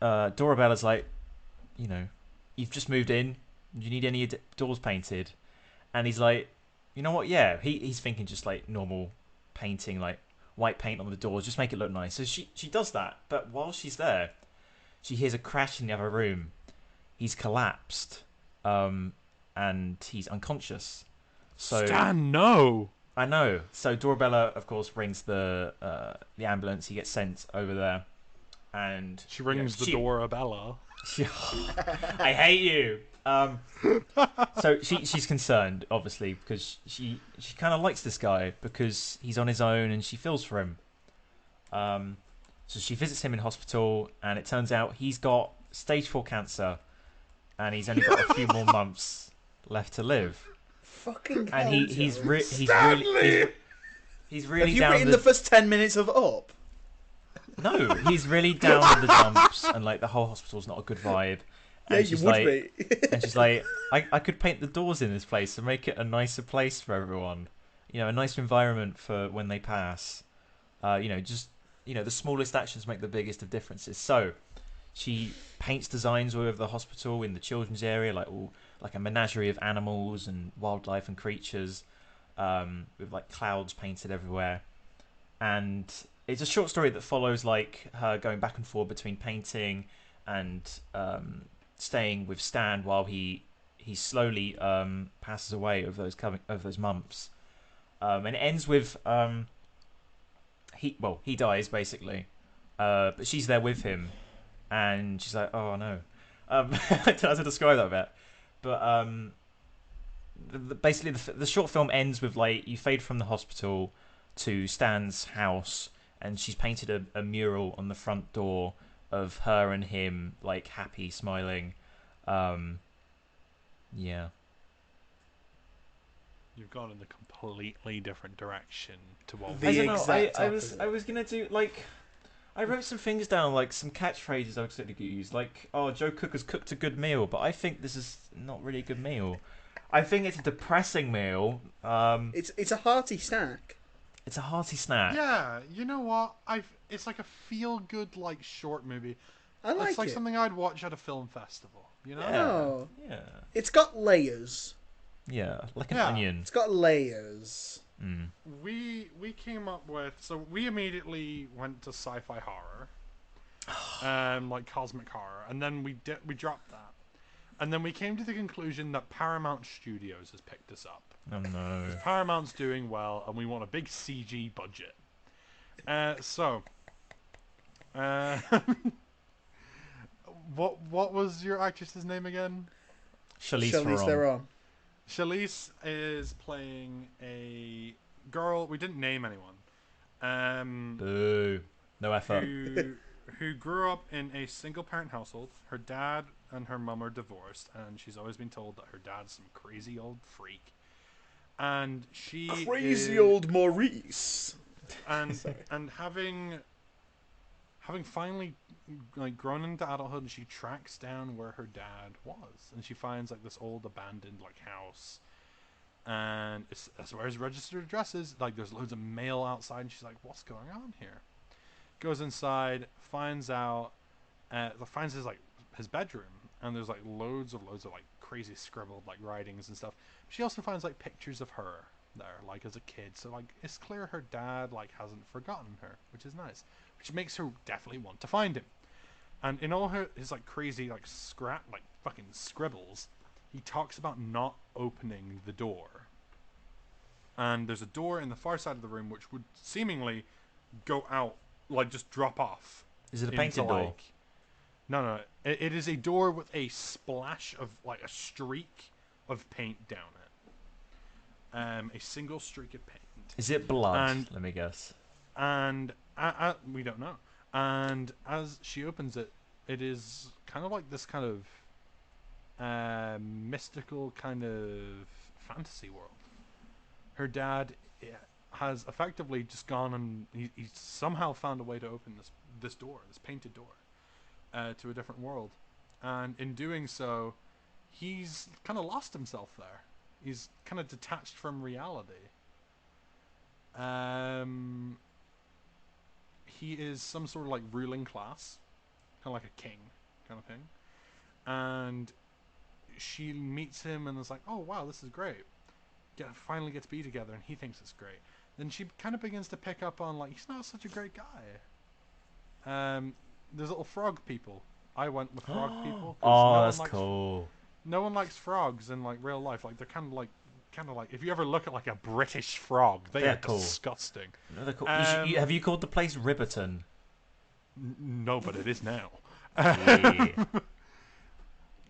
Dorabella's like, you know, you've just moved in. Do you need any doors painted? And he's like, you know what? Yeah. He's thinking just like normal painting, like white paint on the doors, just make it look nice. So she does that. But while she's there, she hears a crash in the other room. He's collapsed. And he's unconscious. So Stan, no. I know. So Dorabella, of course, rings the ambulance. He gets sent over there, and She rings the Dorabella. I hate you. So she's concerned, obviously, because she kind of likes this guy because he's on his own and she feels for him. So she visits him in hospital, and it turns out he's got stage 4 cancer, and he's only got a few more months left to live. Fucking and hell, he's he's Have really you down written the first 10 minutes of Up? No, he's really down with the dumps, and like the whole hospital's not a good vibe. Yeah, And you she's would like, be. and she's like, I could paint the doors in this place to make it a nicer place for everyone. You know, a nicer environment for when they pass. Just the smallest actions make the biggest of differences. So she paints designs all over the hospital in the children's area, like a menagerie of animals and wildlife and creatures, with like clouds painted everywhere. And it's a short story that follows like her going back and forth between painting and staying with Stan while he slowly passes away over those months. And it ends with he dies basically, but she's there with him, and she's like, oh no, I don't know how to describe that bit, but basically the short film ends with like you fade from the hospital to Stan's house, and she's painted a mural on the front door of her and him, like happy, smiling. Yeah. You've gone in a completely different direction to what The I we don't know. exact I was opposite. I was gonna do like I wrote some things down, like some catchphrases I was going to use, like "Oh, Joe Cook has cooked a good meal," but I think this is not really a good meal. I think it's a depressing meal. It's a hearty snack. It's a hearty snack. Yeah, you know what? It's like a feel-good like short movie. I like It's like it. something I'd watch at a film festival. You know? Yeah. Oh. Yeah. It's got layers. Yeah. Like an Yeah. onion. It's got layers. Mm. We came up with, so we immediately went to sci-fi horror, like cosmic horror, and then we dropped that, and then we came to the conclusion that Paramount Studios has picked us up. Oh no. Paramount's doing well, and we want a big CG budget. What was your actress's name again? Charlize Charlize Theron. Theron. Charlize is playing a girl. We didn't name anyone. Boo. No effort. Who grew up in a single-parent household. Her dad and her mum are divorced, and she's always been told that her dad's some crazy old freak. And she Crazy is, old Maurice. and having finally like grown into adulthood, she tracks down where her dad was, and she finds like this old abandoned like house, and that's where his registered address is. Like there's loads of mail outside, and she's like, what's going on here? Goes inside, finds his bedroom, and there's like loads of like crazy scribbled like writings and stuff. She also finds like pictures of her there, like as a kid, so like it's clear her dad like hasn't forgotten her, which is nice, which makes her definitely want to find him. And in all his like crazy like fucking scribbles, he talks about not opening the door. And there's a door in the far side of the room which would seemingly go out, like just drop off. Is it a painted door? No. It is a door with a splash of like a streak of paint down it. A single streak of paint. Is it blood? And- Let me guess. And we don't know. And as she opens it, it is kind of like this kind of mystical kind of fantasy world. Her dad has effectively just gone and he's somehow found a way to open this door, this painted door, to a different world. And in doing so, he's kind of lost himself there. He's kind of detached from reality. He is some sort of like ruling class, kind of like a king kind of thing. And she meets him and is like, oh wow, this is great. Finally get to be together, and he thinks it's great. Then she kind of begins to pick up on like, he's not such a great guy. There's little frog people. I went with frog people. 'Cause Oh, that's likes, cool. No one likes frogs in like real life. Like they're kind of like if you ever look at like a British frog, they They're are cool. disgusting. No, they're cool. Have you called the place Riverton? No, but it is now. Yeah.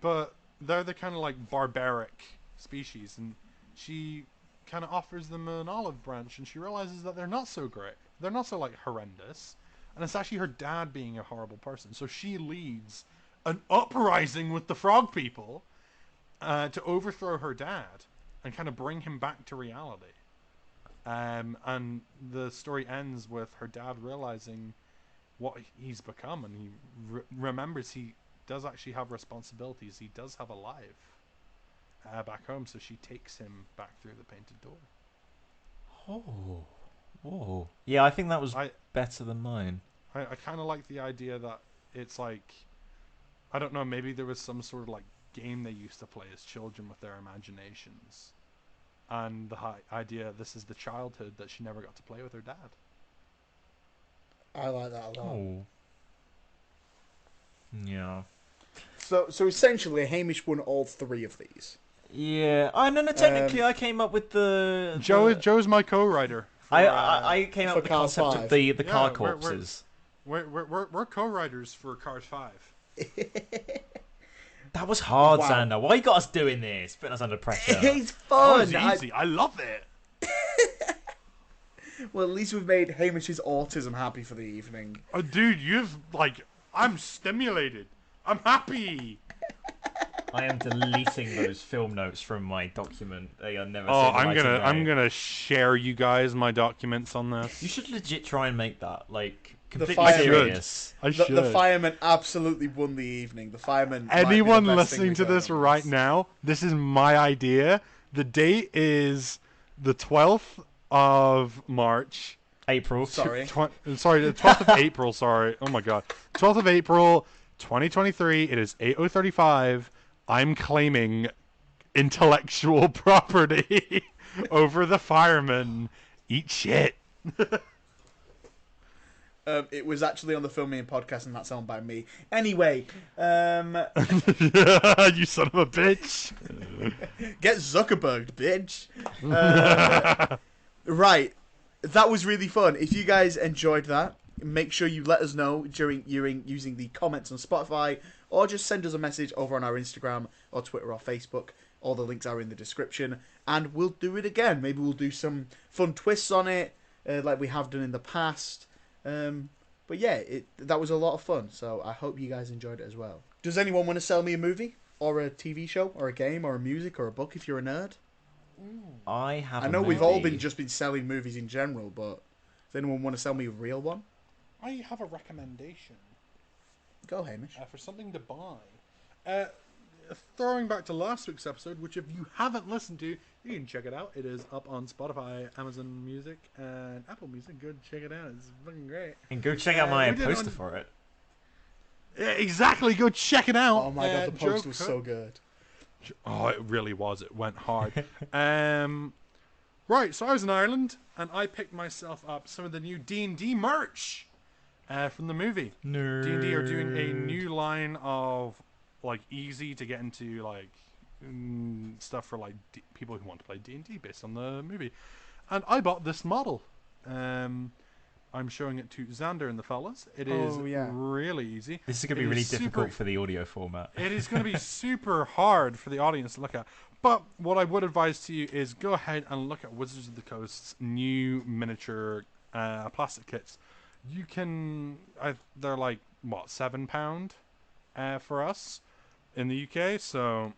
But they're the kind of like barbaric species, and she kind of offers them an olive branch, and she realizes that they're not so great. They're not so like horrendous, and it's actually her dad being a horrible person. So she leads an uprising with the frog people to overthrow her dad, and kind of bring him back to reality. And the story ends with her dad realizing what he's become, and he remembers he does actually have responsibilities. He does have a life back home, so she takes him back through the painted door. Oh, whoa. Yeah, I think that was better than mine. I kind of like the idea that it's like, I don't know, maybe there was some sort of like game they used to play as children with their imaginations. And the idea, this is the childhood that she never got to play with her dad. I like that a lot. Oh. Yeah. So essentially, Hamish won all 3 of these. Yeah. Oh, no, technically I came up with the... Joe's my co-writer. I came up with the Cars concept 5. of the Yeah, car corpses. We're co-writers for Cars 5. That was hard, Wow. Xander. Why you got us doing this? Putting us under pressure. It's That fun. was easy. I love it. Well, at least we've made Hamish's autism happy for the evening. Oh, dude, I'm stimulated. I'm happy. I am deleting those film notes from my document. They are never. Oh, seen the light of day. I'm gonna share you guys my documents on this. You should legit try and make that completely fire- serious. I should. The fireman absolutely won the evening. The fireman. might be the Anyone best listening thing to we've done this on right now, this is my idea. The date is the 12th of March. April. Sorry. The 12th of April, sorry. Oh my god. 12th of April, 2023. It is 8:35. I'm claiming intellectual property over the fireman. Eat shit. It was actually on the Film Me and podcast, and that's owned by me. Anyway, You son of a bitch. get Zuckerberg, bitch. Right, that was really fun. If you guys enjoyed that, make sure you let us know during using the comments on Spotify, or just send us a message over on our Instagram or Twitter or Facebook. All the links are in the description, and we'll do it again. Maybe we'll do some fun twists on it, like we have done in the past. But yeah, that was a lot of fun, so I hope you guys enjoyed it as well. Does anyone want to sell me a movie, or a TV show, or a game, or a music, or a book if you're a nerd? I have. I know we've all been selling movies in general, but does anyone want to sell me a real one? I have a recommendation. Go, Hamish. For something to buy. Throwing back to last week's episode, which if you haven't listened to, you can check it out. It is up on Spotify, Amazon Music, and Apple Music. Go check it out. It's fucking great. And go check out my we did poster on- for it. Yeah, exactly. Go check it out. Oh my god, the post Joe was Cook- so good. Oh, it really was. It went hard. Right, so I was in Ireland, and I picked myself up some of the new D&D merch from the movie. Nerd. D&D are doing a new line of like easy to get into like stuff for like people who want to play D&D based on the movie, and I bought this model. I'm showing it to Xander and the fellas. It is really easy. This is going to It be really is difficult super- for the audio format. It is going to be super hard for the audience to look at. But what I would advise to you is go ahead and look at Wizards of the Coast's new miniature plastic kits. You can, they're like what, £7 for us in the UK. So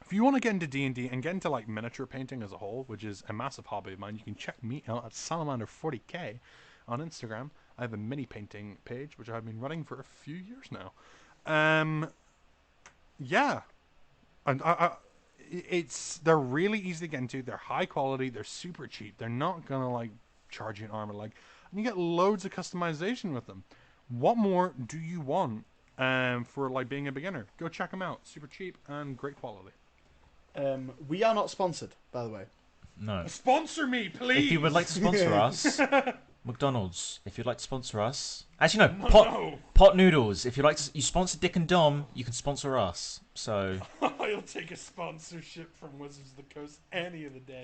if you want to get into D&D and get into like miniature painting as a whole, which is a massive hobby of mine, you can check me out at Salamander40k on Instagram. I have a mini painting page which I've been running for a few years now. Yeah, and they're really easy to get into. They're high quality. They're super cheap. They're not gonna like charge you an arm and leg. And you get loads of customization with them. What more do you want for like being a beginner? Go check them out. Super cheap and great quality. We are not sponsored, by the way. No. Sponsor me, please. If you would like to sponsor us, McDonald's. If you'd like to sponsor us, actually no, pot noodles. If you like to, you sponsor Dick and Dom, you can sponsor us. So I'll take a sponsorship from Wizards of the Coast any of the day.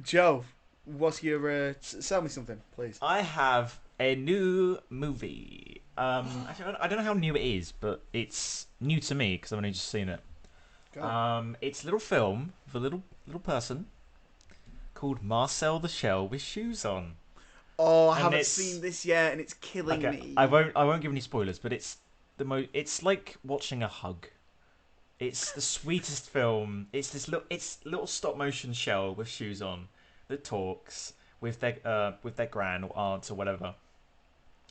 Joe, what's your sell me something, please? I have a new movie. Actually, I don't know how new it is, but it's new to me because I've only just seen it. It's a little film of a little person called Marcel the Shell with Shoes On. Oh, I And haven't it's- seen this yet, and it's killing me. I won't give any spoilers, but it's it's like watching a hug. It's the sweetest film. It's this little stop motion shell with shoes on that talks with their gran or aunt or whatever,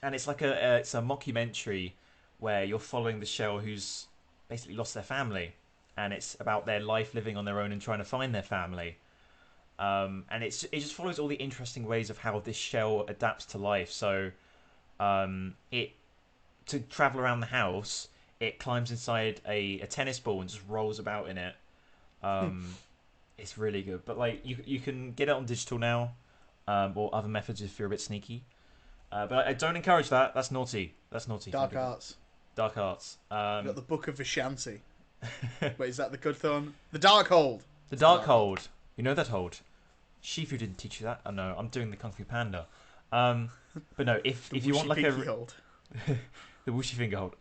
and it's like it's a mockumentary where you're following the shell who's basically lost their family, and it's about their life living on their own and trying to find their family. And it just follows all the interesting ways of how this shell adapts to life. So, it to travel around the house, it climbs inside a tennis ball and just rolls about in it. It's really good, but like you can get it on digital now, or other methods if you're a bit sneaky. But I don't encourage that. That's naughty. That's naughty. Dark Arts. Dark Arts. You got the Book of Vishanti. Wait, is that the good one? The Darkhold. The Darkhold. You know that hold. Shifu didn't teach you that. Oh no, I'm doing the Kung Fu Panda. But no, if you want like hold. the Whooshy Finger hold.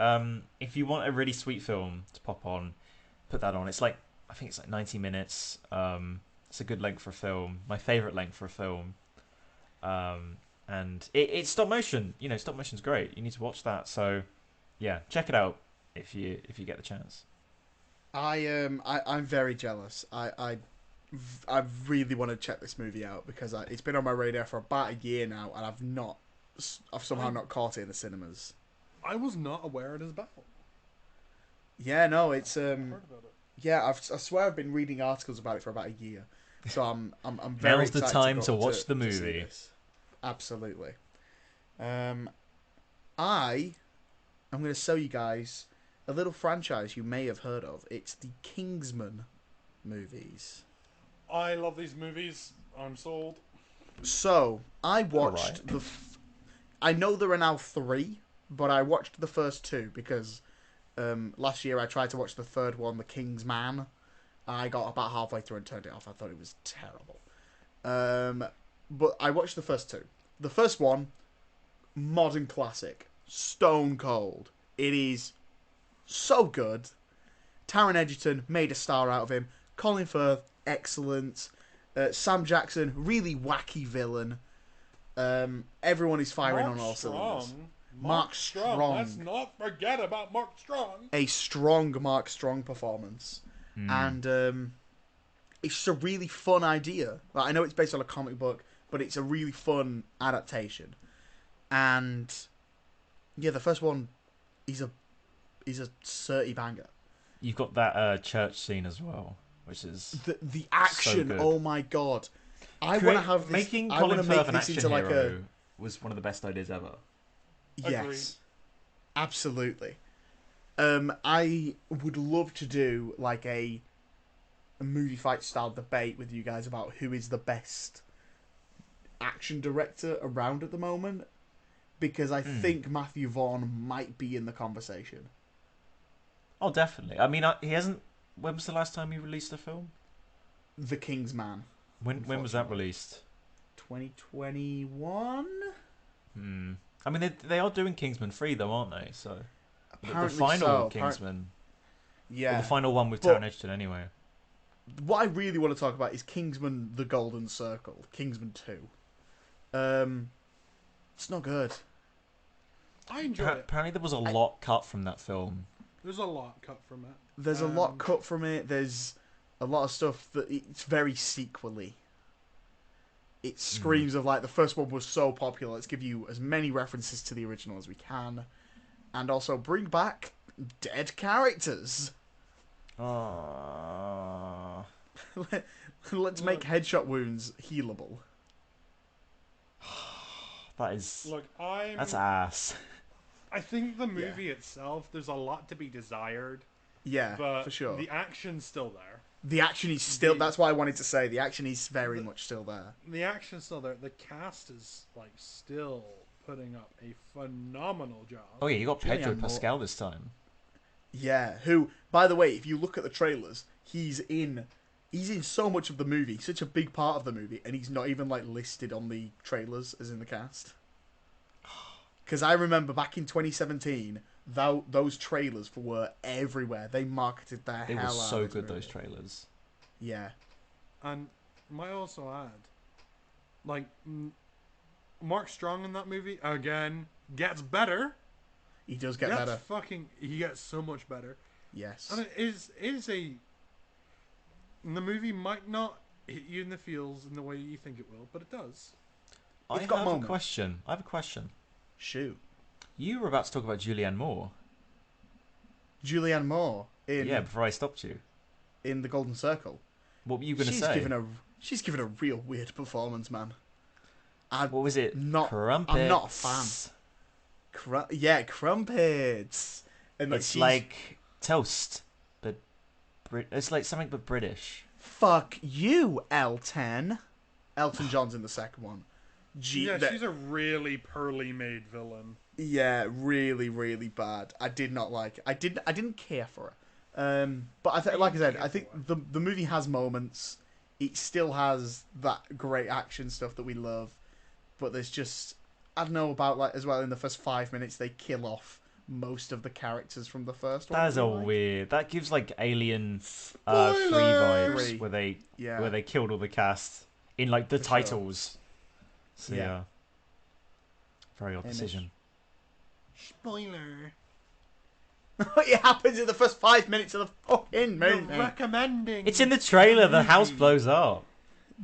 If you want a really sweet film to pop on, put that on. It's like I think it's like 90 minutes. It's a good length for a film. My favorite length for a film. And it's stop motion. You know, stop motion's great. You need to watch that. So yeah, check it out if you get the chance. I'm very jealous. I really want to check this movie out because it's been on my radar for about a year now, and I've somehow not caught it in the cinemas. I was not aware it is about. Yeah, no, it's I've heard about it. yeah. I swear I've been reading articles about it for about a year, so I'm very Now's the excited time go to watch the to see movie. this. Absolutely. I'm going to show you guys a little franchise you may have heard of. It's the Kingsman movies. I love these movies. I'm sold. So, I watched I know there are now 3, but I watched the first 2 because last year I tried to watch the third one, The King's Man. I got about halfway through and turned it off. I thought it was terrible. But I watched the first 2. The first one, modern classic. Stone cold. It is so good. Taron Egerton made a star out of him. Colin Firth, excellent. Sam Jackson, really wacky villain. Everyone is firing on all cylinders. Mark Strong. Let's not forget about Mark Strong. A strong Mark Strong performance. And it's just a really fun idea. Like, I know it's based on a comic book, but it's a really fun adaptation. And yeah, the first one is a certy banger. You've got that church scene as well, which is the action. So oh my god! I want to have this. Making I Colin want to make Firth an this action into like hero was one of the best ideas ever. Yes, Agreed. absolutely. I would love to do like a movie fight style debate with you guys about who is the best action director around at the moment, because I think Matthew Vaughn might be in the conversation. Oh, definitely. I mean, he hasn't. When was the last time he released a film? The King's Man. When was that released? 2021. I mean, they are doing Kingsman 3 though, aren't they? So Apparently the final so. Kingsman, Yeah. or the final one with But- Taron Egerton, anyway. What I really want to talk about is Kingsman: The Golden Circle, Kingsman 2. It's not good. I enjoy it. Apparently, there was a lot cut from that film. There's a lot cut from it. There's a lot cut from it. There's a lot of stuff that it's very sequely. It screams of like the first one was so popular. Let's give you as many references to the original as we can, and also bring back dead characters. Let's make headshot wounds healable. That is. Look, That's ass. I think the movie itself, there's a lot to be desired, Yeah, but for sure. the action's still there. The action is still. That's why I wanted to say the action is very much still there. The action's still there. The cast is like still putting up a phenomenal job. Oh yeah, you got Pedro Julianne Pascal this time. Yeah, who, by the way, if you look at the trailers, he's in so much of the movie, such a big part of the movie, and he's not even like listed on the trailers as in the cast. Because I remember back in 2017, those trailers were everywhere. They marketed their They hell were out so of this good, movie. those trailers. Yeah. And might also add, like, Mark Strong in that movie again gets better. He does get better. He gets so much better. Yes. And it is a. The movie might not hit you in the feels in the way you think it will, but it does. I It's got have a moments. question. I have a question. Shoot. You were about to talk about Julianne Moore. Julianne Moore in Yeah, before I stopped you. in The Golden Circle. What were you going to say? She's given a real weird performance, man. What was it? not- Crumpets. I'm not a fan. Crumpets. And It's she's- like toast, but it's like something but British. fuck you, Elton. Elton John's in the second one. Yeah, she's a really poorly made villain. Yeah, really, really bad. I did not like it. I didn't care for her. But like I said, I think the movie has moments. It still has that great action stuff that we love. But there's just, I don't know about, like, as well, in the first 5 minutes they kill off most of the characters from the first one. That is a like. weird. That gives like Alien 3 Spoilers! vibes, where they Yeah. killed all the cast in like the For sure. titles. So Yeah. yeah, very odd Image. decision. Spoiler. It happens in the first 5 minutes of the fucking You're movie. recommending. It's in the trailer. The house movie, blows up.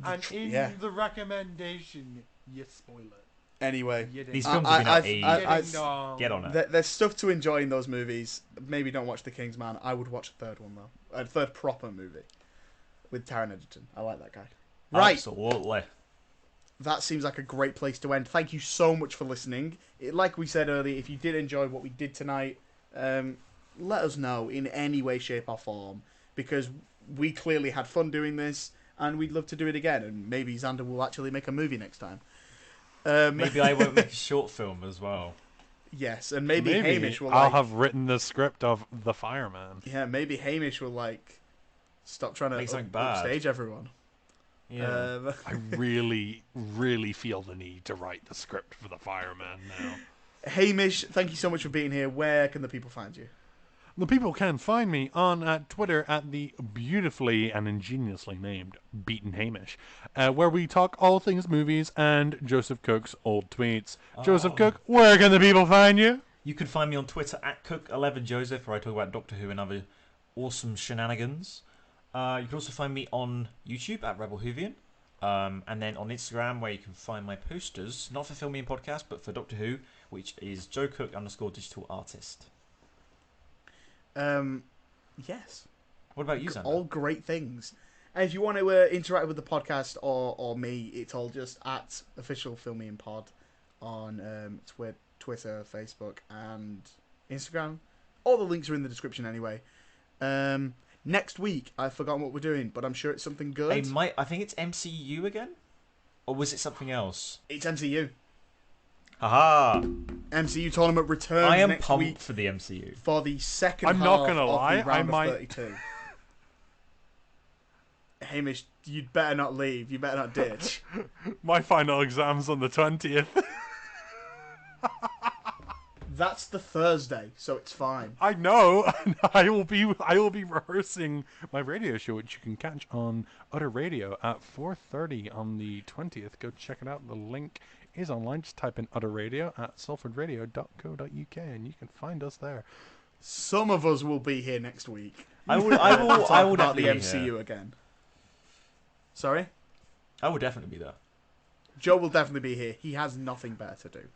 And in Yeah. the recommendation, you spoil it. Anyway, You didn't. These films have been out ages. Ding dong. Get on it. there's stuff to enjoy in those movies. Maybe don't watch The King's Man. I would watch a third one though. A third proper movie with Taron Egerton. I like that guy. Right. Absolutely. That seems like a great place to end. Thank you so much for listening. Like we said earlier, if you did enjoy what we did tonight, let us know in any way, shape, or form, because we clearly had fun doing this, and we'd love to do it again. And maybe Xander will actually make a movie next time. Maybe I won't make a short film as well. Yes, and maybe Hamish will. I'll Like, have written the script of The Fireman. yeah, maybe Hamish will like stop trying Make to something bad. upstage everyone. Yeah. I really, really feel the need to write the script for The Fireman now. Hamish, thank you so much for being here. Where can the people find you? The people can find me on Twitter at the beautifully and ingeniously named Beaten Hamish, where we talk all things movies and Joseph Cook's old tweets. Joseph Cook, where can the people find you? You can find me on Twitter at Cook11Joseph, where I talk about Doctor Who and other awesome shenanigans. You can also find me on YouTube at Rebel Whovian, and then on Instagram, where you can find my posters, not for Filmy and Podcast, but for Doctor Who, which is JoeCook_digital_artist. Yes. What about you, Xander? All great things. And if you want to interact with the podcast or me, it's all just at official Filmy and Pod on Twitter, Facebook, and Instagram. All the links are in the description anyway. Next week, I've forgotten what we're doing, but I'm sure it's something good. I think it's MCU again? Or was it something else? It's MCU. Haha! MCU tournament returns I am next pumped week for the MCU. for the second I'm half not gonna of lie, the round I might- of 32. Hamish, you'd better not leave. You better not ditch. My final exam's on the 20th. That's the Thursday, so it's fine. I know. I will be rehearsing my radio show, which you can catch on Utter Radio at 4:30 on the 20th. Go check it out. The link is online. Just type in Utter Radio at salfordradio.co.uk and you can find us there. Some of us will be here next week. I will Talk about the definitely be MCU here. again. Sorry? I will definitely be there. Joe will definitely be here. He has nothing better to do.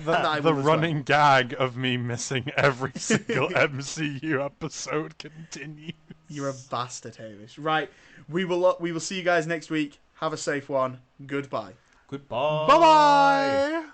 I The will as running gag of me missing every single MCU episode continues. You're a bastard, Hamish. Right, we will see you guys next week. Have a safe one. Goodbye. Goodbye. Bye-bye!